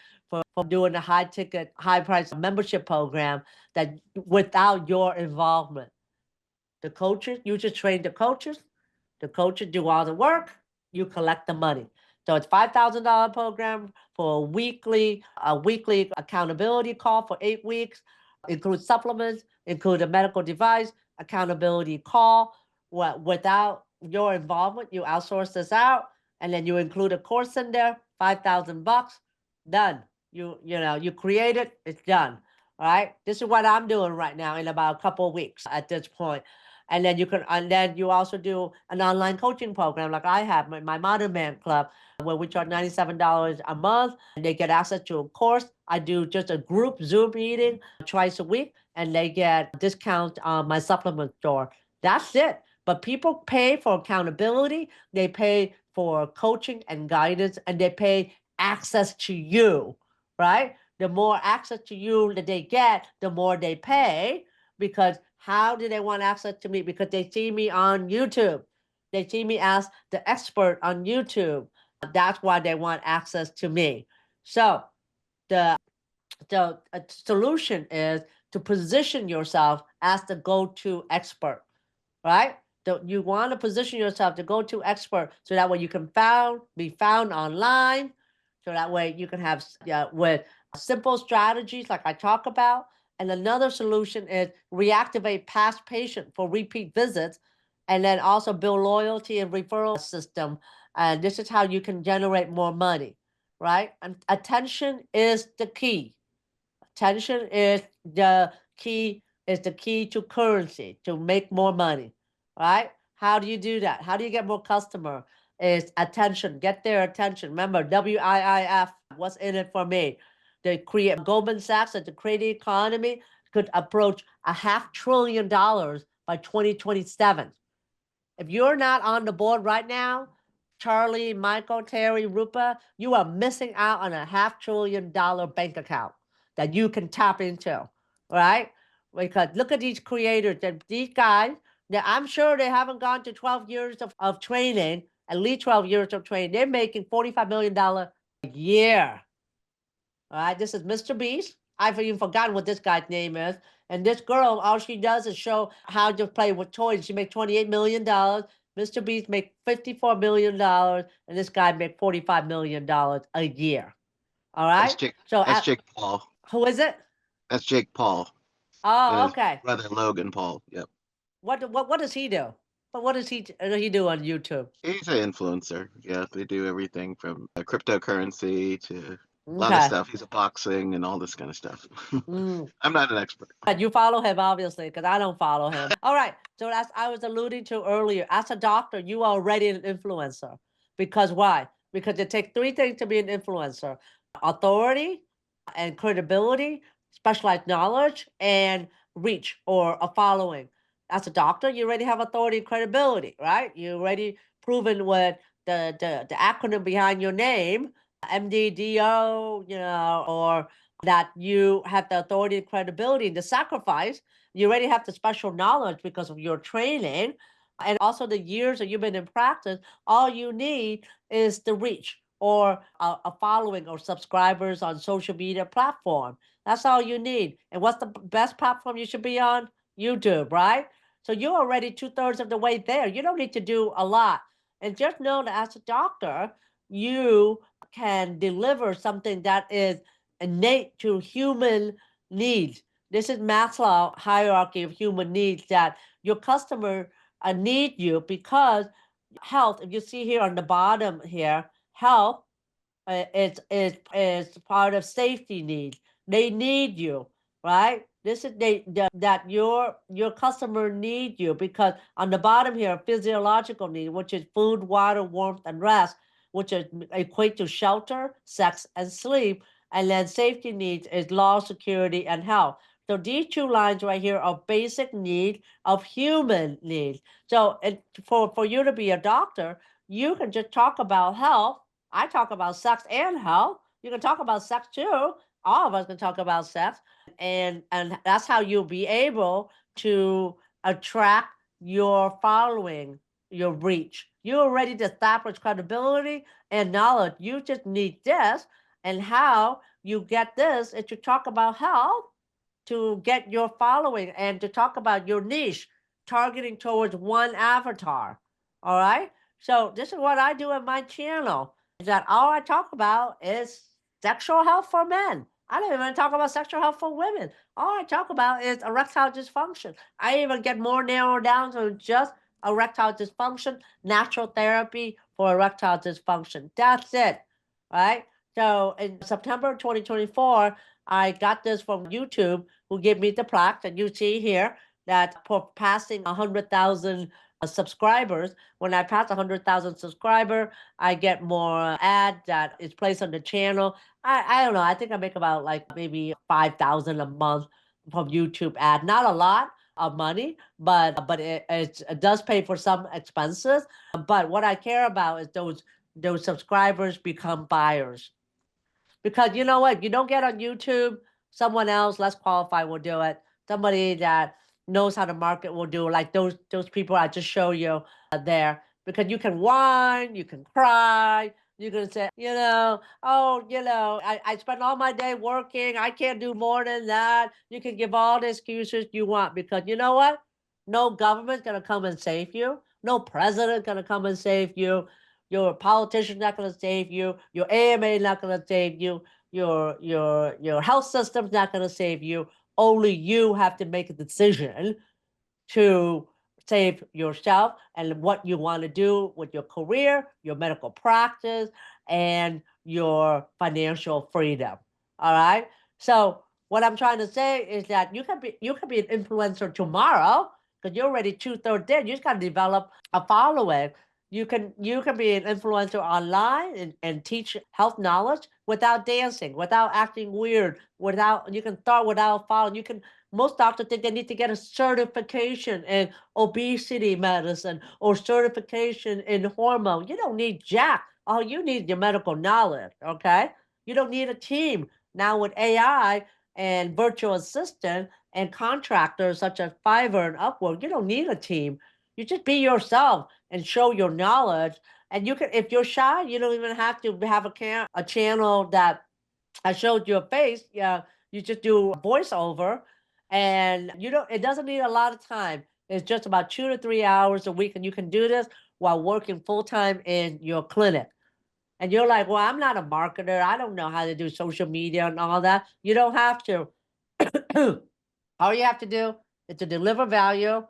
doing a high ticket, high price membership program that without your involvement. The coaches, you just train the coaches do all the work, you collect the money. So it's $5,000 program for a weekly accountability call for 8 weeks, includes supplements, include a medical device, accountability call. Without your involvement, you outsource this out, and then you include a course in there, $5,000, done. You create it, it's done. All right. This is what I'm doing right now in about a couple of weeks at this point. And then you also do an online coaching program like I have, my Modern Man Club, where we charge $97 a month. And they get access to a course. I do just a group Zoom meeting twice a week, and they get discount on my supplement store. That's it. But people pay for accountability, they pay for coaching and guidance, and they pay access to you, right? The more access to you that they get, the more they pay. Because how do they want access to me? Because they see me on YouTube. They see me as the expert on YouTube. That's why they want access to me. So the the solution is to position yourself as the go-to expert, right? You want to position yourself to go-to expert so that way you can be found online, so that way you can have with simple strategies like I talk about. And another solution is reactivate past patient for repeat visits, and then also build loyalty and referral system. And this is how you can generate more money, right? And attention is the key. Attention is the key to currency to make more money, right? How do you do that? How do you get more customer? Is attention. Get their attention. Remember, WIIF. What's in it for me? They create Goldman Sachs that the creative economy could approach $500 billion by 2027. If you're not on the board right now, Charlie, Michael, Terry, Rupa, you are missing out on a $500 billion bank account that you can tap into, right? Because look at these creators, these guys, I'm sure they haven't gone to 12 years of training, at least 12 years of training. They're making $45 million a year. All right, this is Mr. Beast. I've even forgotten what this guy's name is. And this girl, all she does is show how to play with toys. She makes $28 million. Mr. Beast make $54 million, and this guy make $45 million a year. All That's right. Jake. So That's Jake Paul. who is it? That's Jake Paul and Oh, his okay. brother Logan Paul. Yep. What does he do? What does he do on YouTube? He's an influencer. Yeah, they do everything from cryptocurrency to A lot of Okay. stuff. He's a boxing and all this kind of stuff. Mm. I'm not an expert. But you follow him, obviously, because I don't follow him. All right. So as I was alluding to earlier, as a doctor, you are already an influencer. Because why? Because it takes three things to be an influencer: authority and credibility, specialized knowledge, and reach or a following. As a doctor, you already have authority and credibility, right? You already proven with the acronym behind your name, MDDO, or that you have the authority and credibility and the sacrifice. You already have the special knowledge because of your training and also the years that you've been in practice. All you need is the reach or a following or subscribers on social media platform. That's all you need. And what's the best platform you should be on? YouTube, right? So you're already two-thirds of the way there. You don't need to do a lot. And just know that as a doctor, you can deliver something that is innate to human needs. This is Maslow hierarchy of human needs that your customer need you because health, if you see here on the bottom here, health is part of safety needs. They need you, right? This is that your customer need you because on the bottom here, physiological need, which is food, water, warmth, and rest, which is equate to shelter, sex, and sleep. And then safety needs is law, security, and health. So these two lines right here are basic need of human needs. So for you to be a doctor, you can just talk about health. I talk about sex and health. You can talk about sex too. All of us can talk about sex, and that's how you'll be able to attract your following, your reach. You already established credibility and knowledge. You just need this, and how you get this is to talk about health, to get your following, and to talk about your niche, targeting towards one avatar. All right. So this is what I do in my channel. Is that all I talk about is sexual health for men. I don't even talk about sexual health for women. All I talk about is erectile dysfunction. I even get more narrowed down to just erectile dysfunction, natural therapy for erectile dysfunction. That's it. Right. So in September 2024, I got this from YouTube, who gave me the plaque that you see here, that for passing 100,000 subscribers. When I pass 100,000 subscriber, I get more ad that is placed on the channel. I don't know. I think I make about like maybe 5,000 a month from YouTube ad. Not a lot of money, but it does pay for some expenses. But what I care about is those subscribers become buyers. Because you know what? You don't get on YouTube, someone else less qualified will do it. Somebody that knows how to market will do it, like those people I just show you there. Because you can whine, you can cry, you can say, oh, I spend all my day working. I can't do more than that. You can give all the excuses you want because you know what? No government's gonna come and save you. No president gonna come and save you. Your politician's not going to save you. Your AMA not going to save you. Your health system's not going to save you. Only you have to make a decision to save yourself and what you want to do with your career, your medical practice, and your financial freedom. All right. So what I'm trying to say is that you can be an influencer tomorrow because you're already two-thirds there. You just got to develop a following. You can be an influencer online and teach health knowledge without dancing, without acting weird, without you can start without following. You can Most doctors think they need to get a certification in obesity medicine or certification in hormone. You don't need jack. All you need is your medical knowledge. Okay. You don't need a team. Now with AI and virtual assistant and contractors such as Fiverr and Upwork, you don't need a team. You just be yourself and show your knowledge. And you can, if you're shy, you don't even have to have a channel that I showed you a face. Yeah, you just do voiceover, and you don't. It doesn't need a lot of time. It's just about 2 to 3 hours a week, and you can do this while working full time in your clinic. And you're like, well, I'm not a marketer. I don't know how to do social media and all that. You don't have to. All you have to do is to deliver value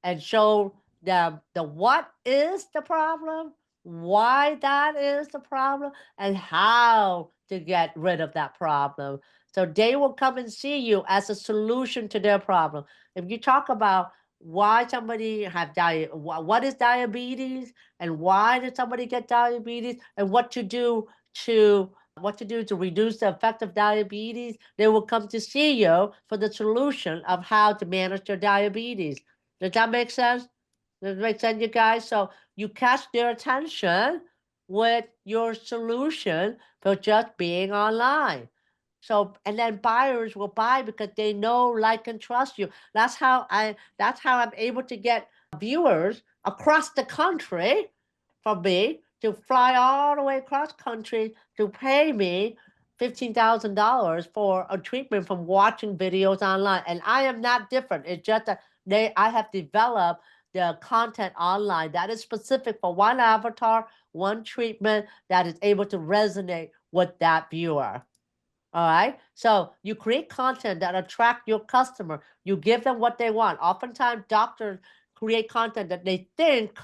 and show them the what is the problem, why that is the problem, and how to get rid of that problem. So they will come and see you as a solution to their problem. If you talk about why somebody have what is diabetes and why did somebody get diabetes and to what to do to reduce the effect of diabetes, they will come to see you for the solution of how to manage their diabetes. Does that make sense? Does it make sense, you guys? So you catch their attention with your solution for just being online. So, and then buyers will buy because they know, like, and trust you. That's how I'm able to get viewers across the country for me to fly all the way across country to pay me $15,000 for a treatment from watching videos online. And I am not different. It's just that I have developed the content online that is specific for one avatar, one treatment that is able to resonate with that viewer. All right. So you create content that attract your customer. You give them what they want. Oftentimes, doctors create content that they think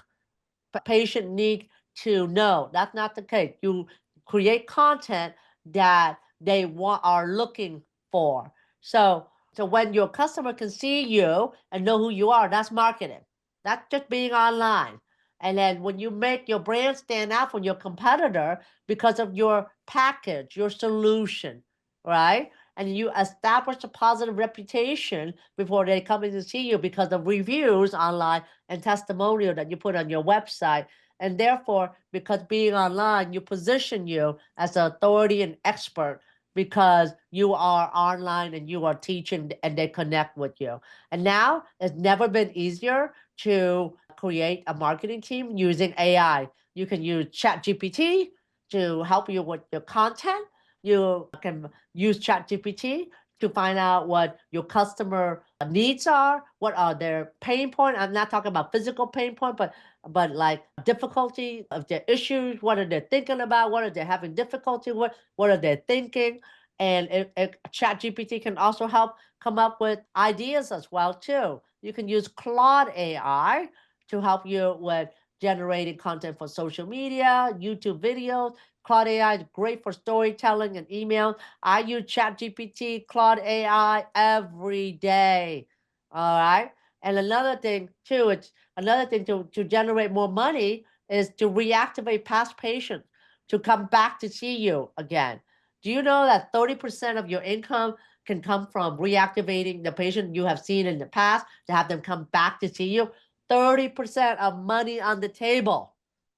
patient need to know. That's not the case. You create content that they are looking for. So when your customer can see you and know who you are, that's marketing. That's just being online. And then when you make your brand stand out from your competitor because of your package, your solution, right? And you establish a positive reputation before they come in to see you because of reviews online and testimonial that you put on your website. And therefore, because being online, you position you as an authority and expert because you are online and you are teaching and they connect with you. And now it's never been easier to create a marketing team using AI. You can use ChatGPT to help you with your content. You can use ChatGPT to find out what your customer needs are, what are their pain point. I'm not talking about physical pain point, but like difficulty of their issues, what are they thinking about, what are they having difficulty with, what are they thinking. And Chat GPT can also help come up with ideas as well too. You can use Claude AI to help you with generating content for social media, YouTube videos. Claude AI is great for storytelling and email. I use ChatGPT, Claude AI every day. All right. And another thing too, it's another thing to generate more money is to reactivate past patients to come back to see you again. Do you know that 30% of your income can come from reactivating the patient you have seen in the past to have them come back to see you? 30% of money on the table.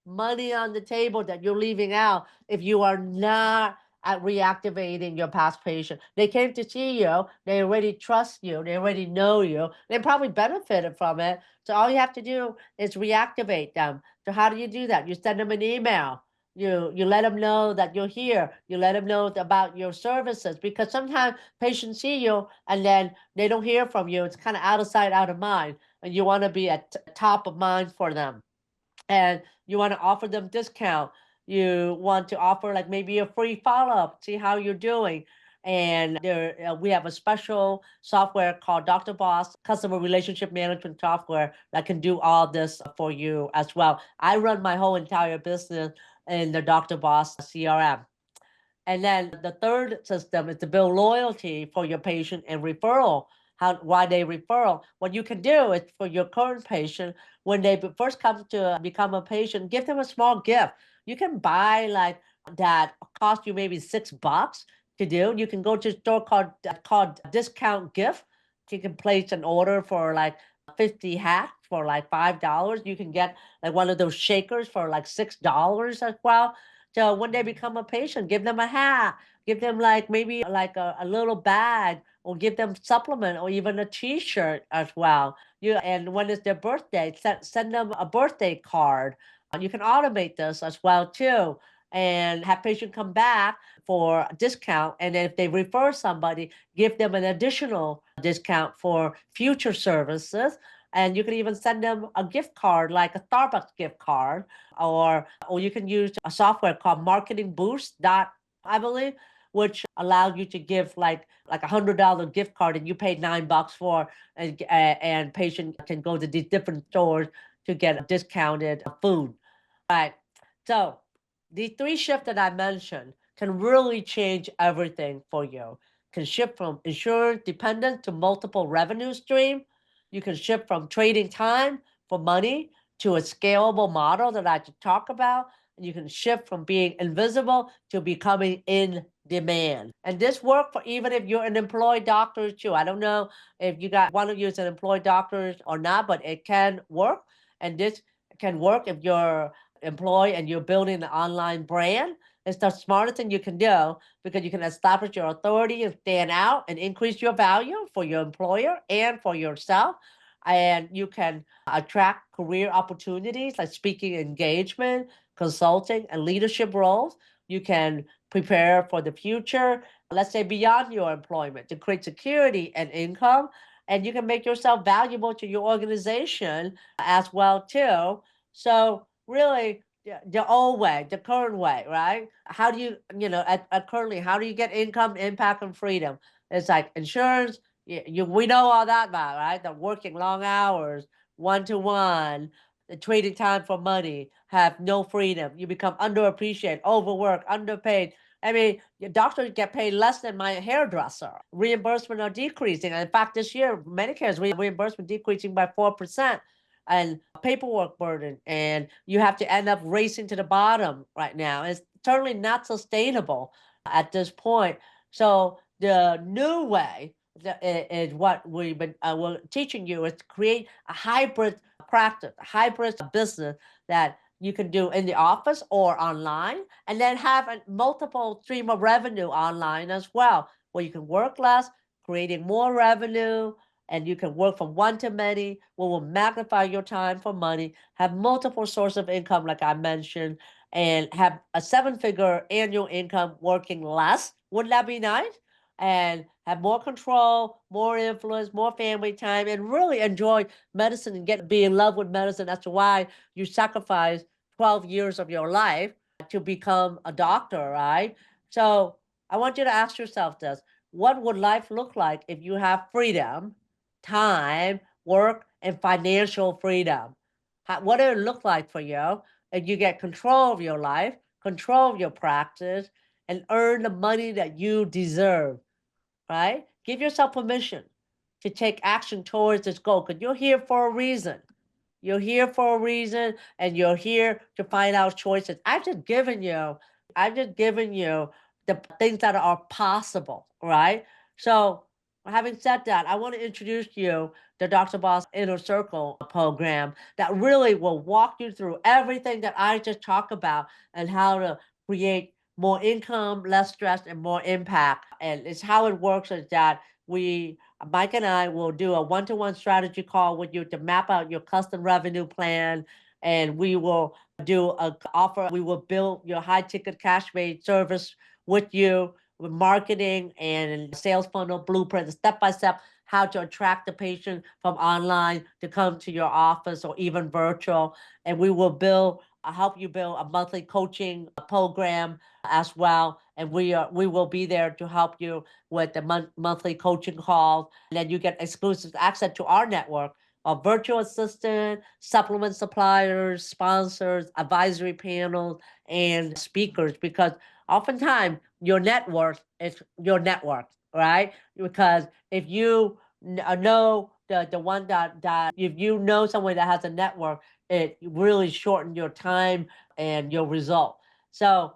Money on the table that you're leaving out if you are not at reactivating your past patient. They came to see you, they already trust you, they already know you, they probably benefited from it. So all you have to do is reactivate them. So how do you do that? You send them an email. You let them know that you're here. You let them know about your services because sometimes patients see you and then they don't hear from you. It's kind of out of sight, out of mind, and you want to be at top of mind for them and you want to offer them discount. You want to offer like maybe a free follow-up, see how you're doing. And there, we have a special software called Dr. Boss Customer Relationship Management Software that can do all this for you as well. I run my whole entire business in the Dr. Boss CRM. And then the third system is to build loyalty for your patient and referral. Why they referral? What you can do is for your current patient, when they first come to become a patient, give them a small gift. You can buy like that cost you maybe $6 to do. You can go to a store called Discount Gift. You can place an order for like 50 hats for like $5. You can get like one of those shakers for like $6 as well. So when they become a patient, give them a hat, give them like maybe like a little bag, or give them supplement or even a T-shirt as well. And when it's their birthday, send them a birthday card. You can automate this as well too, and have patient come back for a discount. And if they refer somebody, give them an additional discount for future services. And you can even send them a gift card, like a Starbucks gift card, or you can use a software called Marketing Boost dot, I believe, which allows you to give like $100 gift card and you pay $9 for, and patient can go to these different stores to get discounted food. Right. So these three shifts that I mentioned, can really change everything for you. Can shift from insurance dependent to multiple revenue stream. You can shift from trading time for money to a scalable model that I just talk about. And you can shift from being invisible to becoming in demand. And this work for even if you're an employed doctor too. I don't know if you got one of you is an employed doctor or not, but it can work. And this can work if you're employed and you're building an online brand. It's the smartest thing you can do because you can establish your authority and stand out and increase your value for your employer and for yourself. And you can attract career opportunities like speaking engagement, consulting, and leadership roles. You can prepare for the future, let's say beyond your employment, to create security and income. And you can make yourself valuable to your organization as well too. So really, the old way, the current way, right? How do you, at currently, how do you get income, impact, and freedom? It's like insurance. We know all that about, right? The working long hours, one to one, the trading time for money, have no freedom. You become underappreciated, overworked, underpaid. I mean, your doctors get paid less than my hairdresser. Reimbursement are decreasing. And in fact, this year, Medicare's reimbursement decreasing by 4%. And paperwork burden, and you have to end up racing to the bottom right now. It's certainly not sustainable at this point. So the new way is what we've been we're teaching you is to create a hybrid practice, a hybrid business that you can do in the office or online, and then have a multiple stream of revenue online as well, where you can work less, creating more revenue, and you can work from one to many. We will magnify your time for money, have multiple sources of income, like I mentioned, and have a seven-figure annual income working less. Wouldn't that be nice? And have more control, more influence, more family time, and really enjoy medicine and get be in love with medicine. That's why you sacrifice 12 years of your life to become a doctor, right? So I want you to ask yourself this: what would life look like if you have freedom, time, work, and financial freedom? What does it look like for you if you get control of your life, control of your practice, and earn the money that you deserve, right? Give yourself permission to take action towards this goal because you're here for a reason. You're here for a reason and you're here to find out choices. I've just given you the things that are possible, right? So, having said that, I want to introduce you the Dr. Boss Inner Circle program that really will walk you through everything that I just talked about and how to create more income, less stress, and more impact. And it's how it works is that Mike and I will do a one-to-one strategy call with you to map out your custom revenue plan. And we will do a offer. We will build your high ticket cash based service with you with marketing and sales funnel blueprint, step by step, how to attract the patient from online to come to your office or even virtual. And we will help you build a monthly coaching program as well. And we will be there to help you with the monthly coaching calls. And then you get exclusive access to our network of virtual assistant, supplement suppliers, sponsors, advisory panels, and speakers. Because oftentimes your network is your network, right? Because if you know the one that if you know someone that has a network, it really shorten your time and your result. So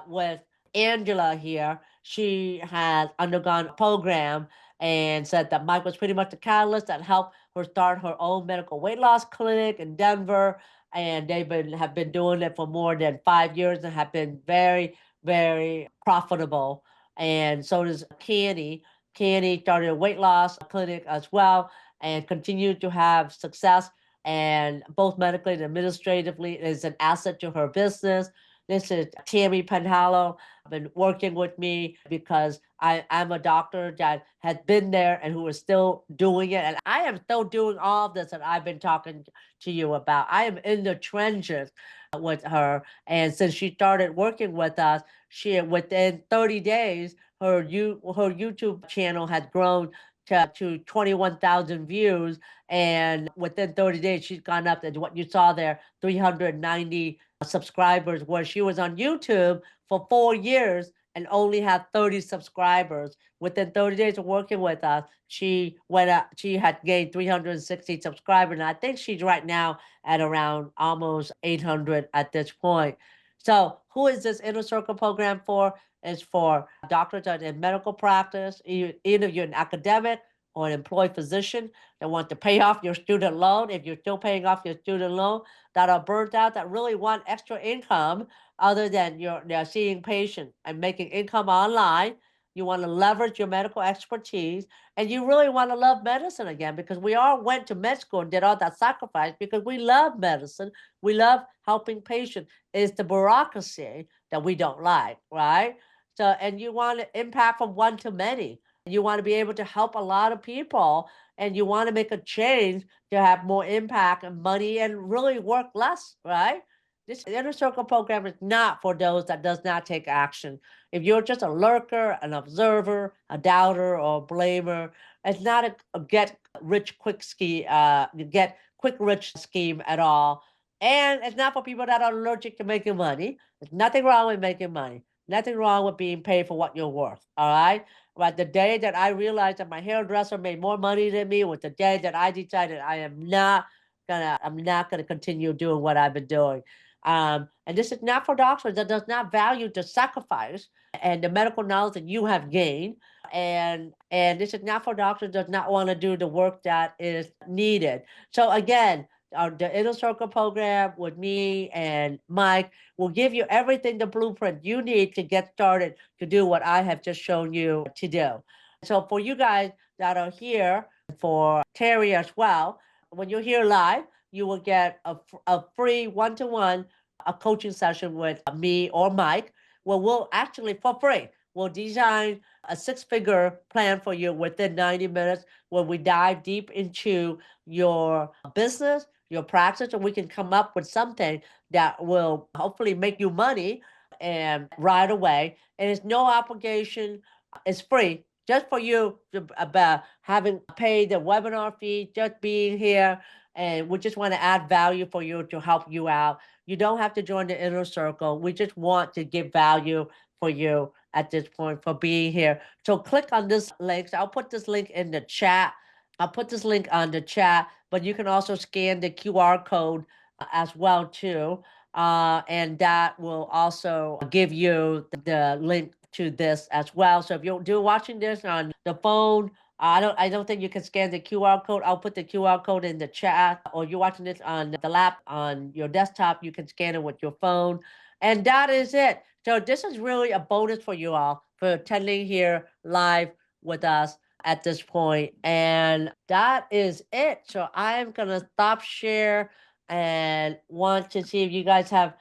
with Angela here, she has undergone a program and said that Mike was pretty much the catalyst that helped her start her own medical weight loss clinic in Denver. And have been doing it for more than 5 years and have been very, very profitable. And so does Candy. Candy started a weight loss clinic as well and continued to have success. And both medically and administratively is an asset to her business. This is Tammy Penhalo, been working with me because I'm a doctor that has been there and who is still doing it. And I am still doing all of this that I've been talking to you about. I am in the trenches with her. And since she started working with us, she within 30 days, her YouTube channel had grown to 21,000 views. And within 30 days, she's gone up to what you saw there, 390 subscribers, where she was on YouTube for 4 years and only had 30 subscribers. Within 30 days of working with us, she had gained 360 subscribers. And I think she's right now at around almost 800 at this point. So who is this Inner Circle program for? It's for doctors that are in medical practice, either you're an academic or an employed physician that want to pay off your student loan, if you're still paying off your student loan, that are burnt out, that really want extra income other than they're seeing patients and making income online. You want to leverage your medical expertise, and you really want to love medicine again, because we all went to med school and did all that sacrifice because we love medicine. We love helping patients. It's the bureaucracy that we don't like, right? So, and you want to impact from one to many. You want to be able to help a lot of people, and you want to make a change to have more impact and money and really work less, right? This inner circle program is not for those that does not take action. If you're just a lurker, an observer, a doubter, or a blamer, it's not a get rich quick get quick rich scheme at all. And it's not for people that are allergic to making money. There's nothing wrong with making money. Nothing wrong with being paid for what you're worth. All right. But the day that I realized that my hairdresser made more money than me was the day that I decided I'm not gonna continue doing what I've been doing. And this is not for doctors that does not value the sacrifice and the medical knowledge that you have gained. And this is not for doctors that does not want to do the work that is needed. So again, the Inner Circle program with me and Mike will give you everything, the blueprint you need to get started to do what I have just shown you to do. So for you guys that are here, for Terry as well, when you're here live, you will get a free one-to-one a coaching session with me or Mike, where we'll actually, for free, we'll design a six-figure plan for you within 90 minutes, where we dive deep into your business, your practice, and we can come up with something that will hopefully make you money and right away. And it's no obligation, it's free just for you to, about having paid the webinar fee, just being here. And we just want to add value for you to help you out. You don't have to join the inner circle. We just want to give value for you at this point for being here. So click on this link. So I'll put this link in the chat. I'll put this link on the chat, but you can also scan the QR code as well too. And that will also give you the link to this as well. So if you're watching this on the phone, I don't think you can scan the QR code. I'll put the QR code in the chat, or you're watching this on the lap on your desktop, you can scan it with your phone. And that is it. So this is really a bonus for you all for attending here live with us at this point. And that is it. So I'm gonna stop share and want to see if you guys have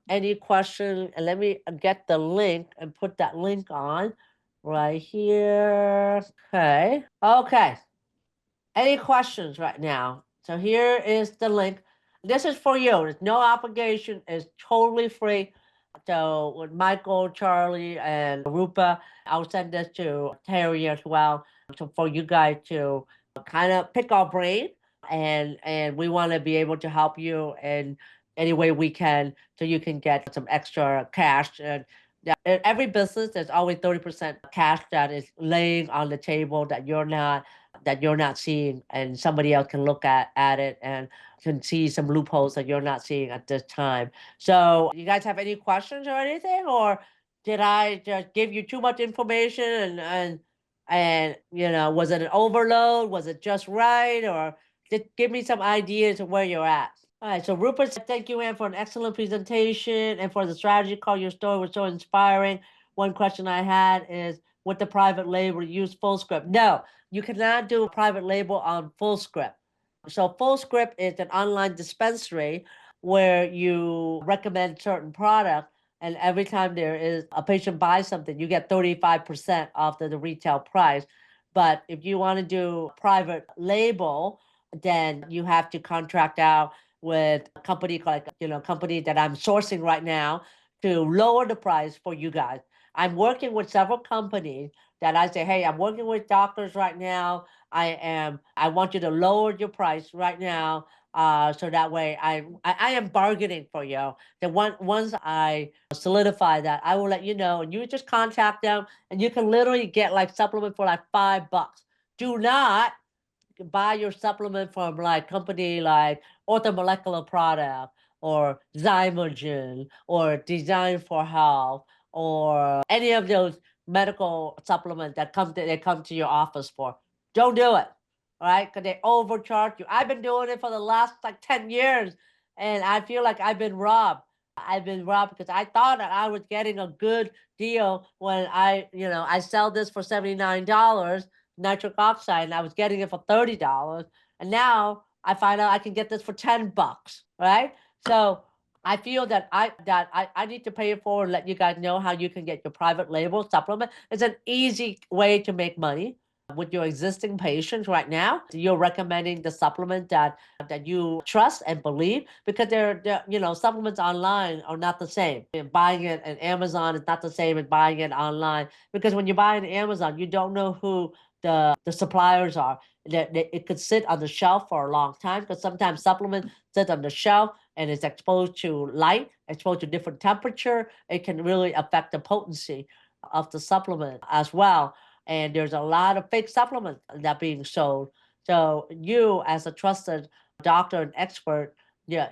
any question. And let me get the link and put that link on right here. Okay. Okay. Any questions right now? So here is the link. This is for you. There's no obligation. It's totally free. So with Michael, Charlie, and Rupa, I'll send this to Terry as well. So for you guys to kind of pick our brain, and we want to be able to help you in any way we can, so you can get some extra cash. And in every business, there's always 30% cash that is laying on the table that you're not seeing, and somebody else can look at it and can see some loopholes that you're not seeing at this time. So, you guys have any questions or anything, or did I just give you too much information, and was it an overload? Was it just right, or just give me some ideas of where you're at? All right, so Rupert said, thank you, Ann, for an excellent presentation and for the strategy call. Your story was so inspiring. One question I had is, with the private label, use full script? No, you cannot do a private label on full script. So full script is an online dispensary where you recommend certain product, and every time there is a patient buys something, you get 35% off the retail price. But if you want to do private label, then you have to contract out with a company like company that I'm sourcing right now to lower the price for you guys. I'm working with several companies that I say, hey, I'm working with doctors right now. I want you to lower your price right now. So that way I am bargaining for you. Once I solidify that, I will let you know, and you just contact them, and you can literally get like supplement for like $5. Do not buy your supplement from like company like Orthomolecular Product or Zymogen or Design for Health or any of those medical supplements that they come to your office for. Don't do it. All right, because they overcharge you. I've been doing it for the last like 10 years, and I feel like I've been robbed. I've been robbed because I thought that I was getting a good deal when I sell this for $79 nitric oxide, and I was getting it for $30. And now I find out I can get this for $10, right? So I feel that I need to pay it forward and let you guys know how you can get your private label supplement. It's an easy way to make money with your existing patients right now. You're recommending the supplement that you trust and believe, because supplements online are not the same. And buying it on Amazon is not the same as buying it online, because when you buy on Amazon, you don't know who the suppliers are. That it could sit on the shelf for a long time, because sometimes supplements sit on the shelf and it's exposed to light, exposed to different temperature. It can really affect the potency of the supplement as well. And there's a lot of fake supplements that being sold. So you, as a trusted doctor and expert, yeah,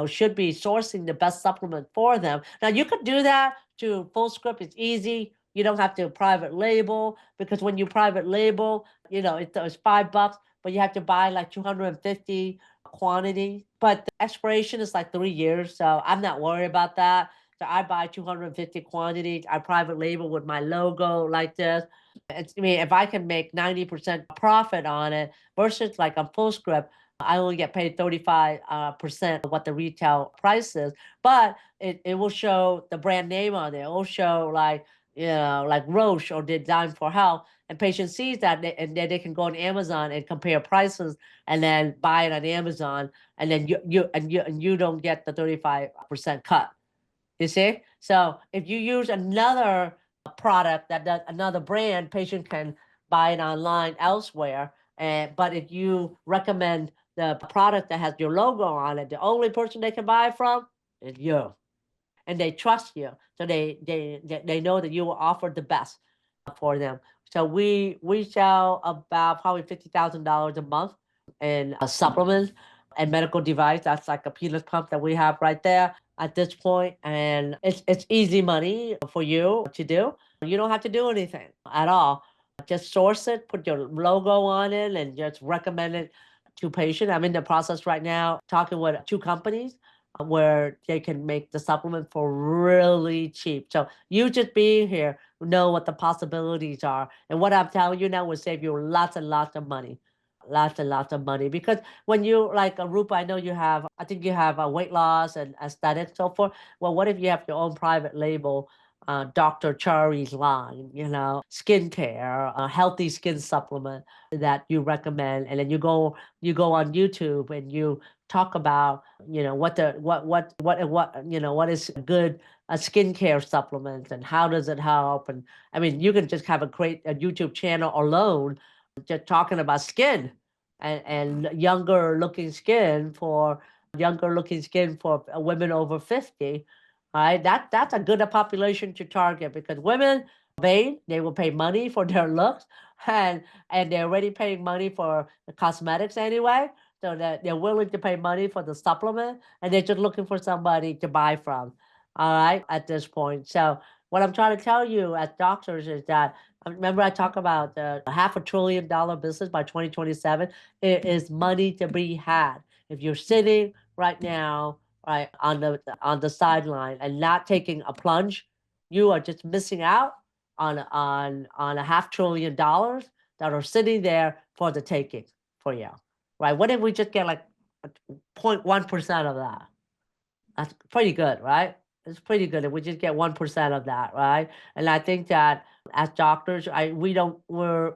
should be sourcing the best supplement for them. Now you could do that to full script. It's easy. You don't have to private label, because when you private label, it's $5, but you have to buy like 250 quantity. But the expiration is like 3 years, so I'm not worried about that. So I buy 250 quantities. I private label with my logo like this. I mean, if I can make 90% profit on it versus like a full script, I only get paid 35% of what the retail price is, but it will show the brand name on it. It will show like Roche or Design for Health, and patient sees that, and then they can go on Amazon and compare prices and then buy it on Amazon, and then you don't get the 35% cut. You see? So if you use another product another brand, patient can buy it online elsewhere. And but if you recommend the product that has your logo on it, the only person they can buy it from is you, and they trust you, so they know that you will offer the best for them. So we sell about probably $50,000 a month in supplements and medical device. That's like a penis pump that we have right there at this point, and it's easy money for you to do. You don't have to do anything at all. Just source it, put your logo on it, and just recommend it to patient. I'm in the process right now talking with two companies where they can make the supplement for really cheap. So you just being here know what the possibilities are. And what I'm telling you now will save you lots and lots of money. Lots and lots of money. Because when you like a Rupa, I think you have a weight loss and aesthetics, so forth. Well, what if you have your own private label, Dr. Chari's line, skincare, a healthy skin supplement that you recommend, and then you go on YouTube and you talk about what is good skincare supplements and how does it help. And I mean, you can just have a YouTube channel alone just talking about skin, and younger looking skin for women over 50. All right, that's a good population to target, because women vain, they will pay money for their looks, and they're already paying money for the cosmetics anyway, so that they're willing to pay money for the supplement, and they're just looking for somebody to buy from. All right, at this point. So what I'm trying to tell you as doctors is that, remember I talk about the $500 billion business by 2027. It is money to be had. If you're sitting right now, right, on the sideline and not taking a plunge, you are just missing out on a $500 billion that are sitting there for the taking for you. Right? What if we just get like 0.1% of that? That's pretty good, right? It's pretty good if we just get 1% of that, right? And I think that as doctors, we don't we're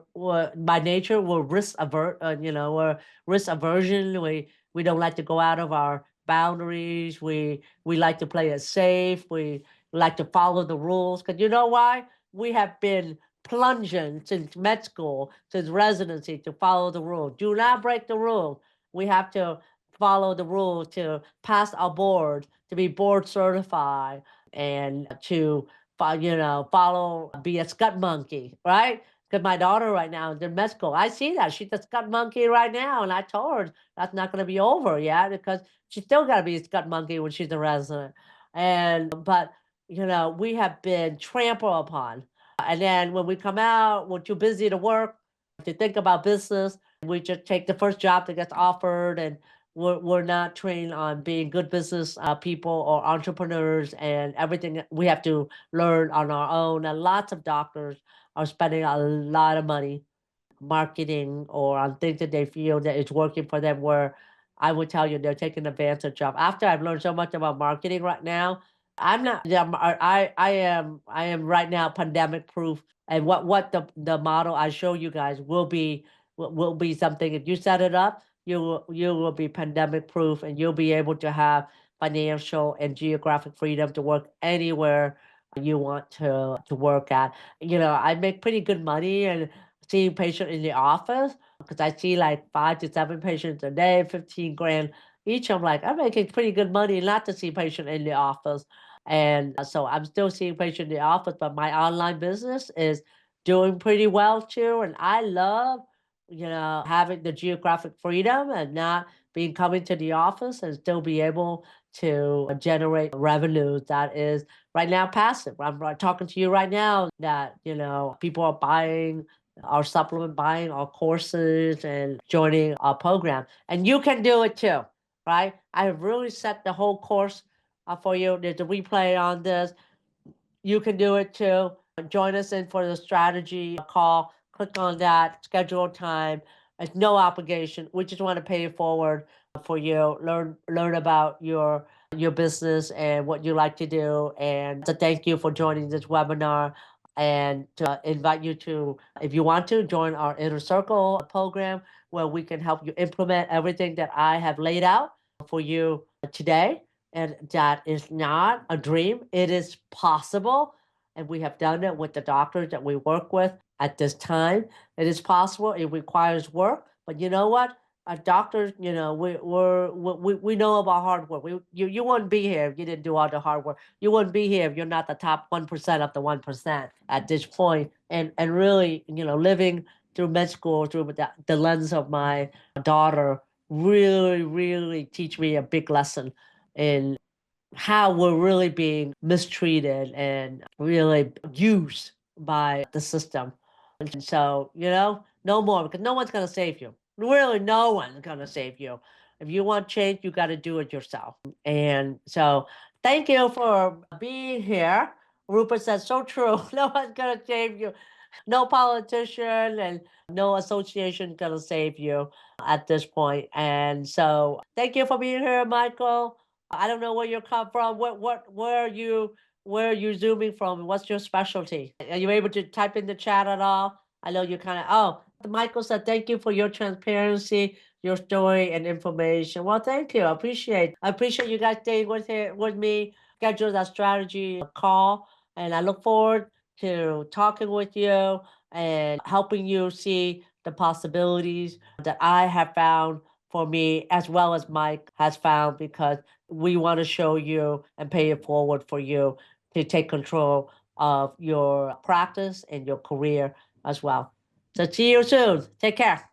by nature we're we're risk aversion. We don't like to go out of our boundaries. We like to play it safe. We like to follow the rules, because you know why? We have been plunging since med school, since residency, to follow the rule. Do not break the rule. We have to follow the rules to pass our board, to be board certified, and to follow, be a scut monkey, right? Because my daughter right now is in med school. I see that she's a scut monkey right now, and I told her that's not going to be over yet because she's still got to be a scut monkey when she's a resident. And but we have been trampled upon. And then when we come out, we're too busy to work, to think about business. We just take the first job that gets offered, and we're not trained on being good business people or entrepreneurs, and everything that we have to learn on our own. And lots of doctors are spending a lot of money marketing or on things that they feel that is working for them, where I would tell you they're taking advantage of. After I've learned so much about marketing right now, I'm not yeah, I am right now pandemic proof. And what the model I show you guys will be something. If you set it up, you will be pandemic proof, and you'll be able to have financial and geographic freedom to work anywhere you want to work at. I make pretty good money and seeing patient in the office, because I see like 5 to 7 patients a day, 15 grand each. I'm like, I'm making pretty good money not to see patient in the office. And so I'm still seeing patient in the office, but my online business is doing pretty well too. And I love, having the geographic freedom and not being coming to the office and still be able to generate revenue that is right now passive. I'm talking to you right now that, people are buying our supplement, buying our courses and joining our program. And you can do it too, right? I have really set the whole course for you. There's a replay on this. You can do it too. Join us in for the strategy call. Click on that, schedule time. It's no obligation. We just want to pay it forward for you. Learn about your business and what you like to do. And to thank you for joining this webinar, and to invite you to, if you want to, join our Inner Circle program, where we can help you implement everything that I have laid out for you today. And that is not a dream. It is possible. And we have done it with the doctors that we work with at this time. It is possible. It requires work. But you know what? Doctors, we know about hard work. You wouldn't be here if you didn't do all the hard work. You wouldn't be here if you're not the top 1% of the 1% at this point. And really, living through med school through the lens of my daughter really, really teach me a big lesson in how we're really being mistreated and really used by the system. And so, no more, because no one's going to save you. Really, no one's going to save you. If you want change, you got to do it yourself. And so, thank you for being here. Rupert says, so true. No one's going to save you. No politician and no association going to save you at this point. And so, thank you for being here, Michael. I don't know where you come from. Where are you zooming from? What's your specialty? Are you able to type in the chat at all? I know you kind of. Oh, Michael said, "Thank you for your transparency, your story, and information." Well, thank you. I appreciate you guys staying with me. Schedule that strategy call, and I look forward to talking with you and helping you see the possibilities that I have found for me, as well as Mike has found, because we want to show you and pay it forward for you to take control of your practice and your career as well. So see you soon. Take care.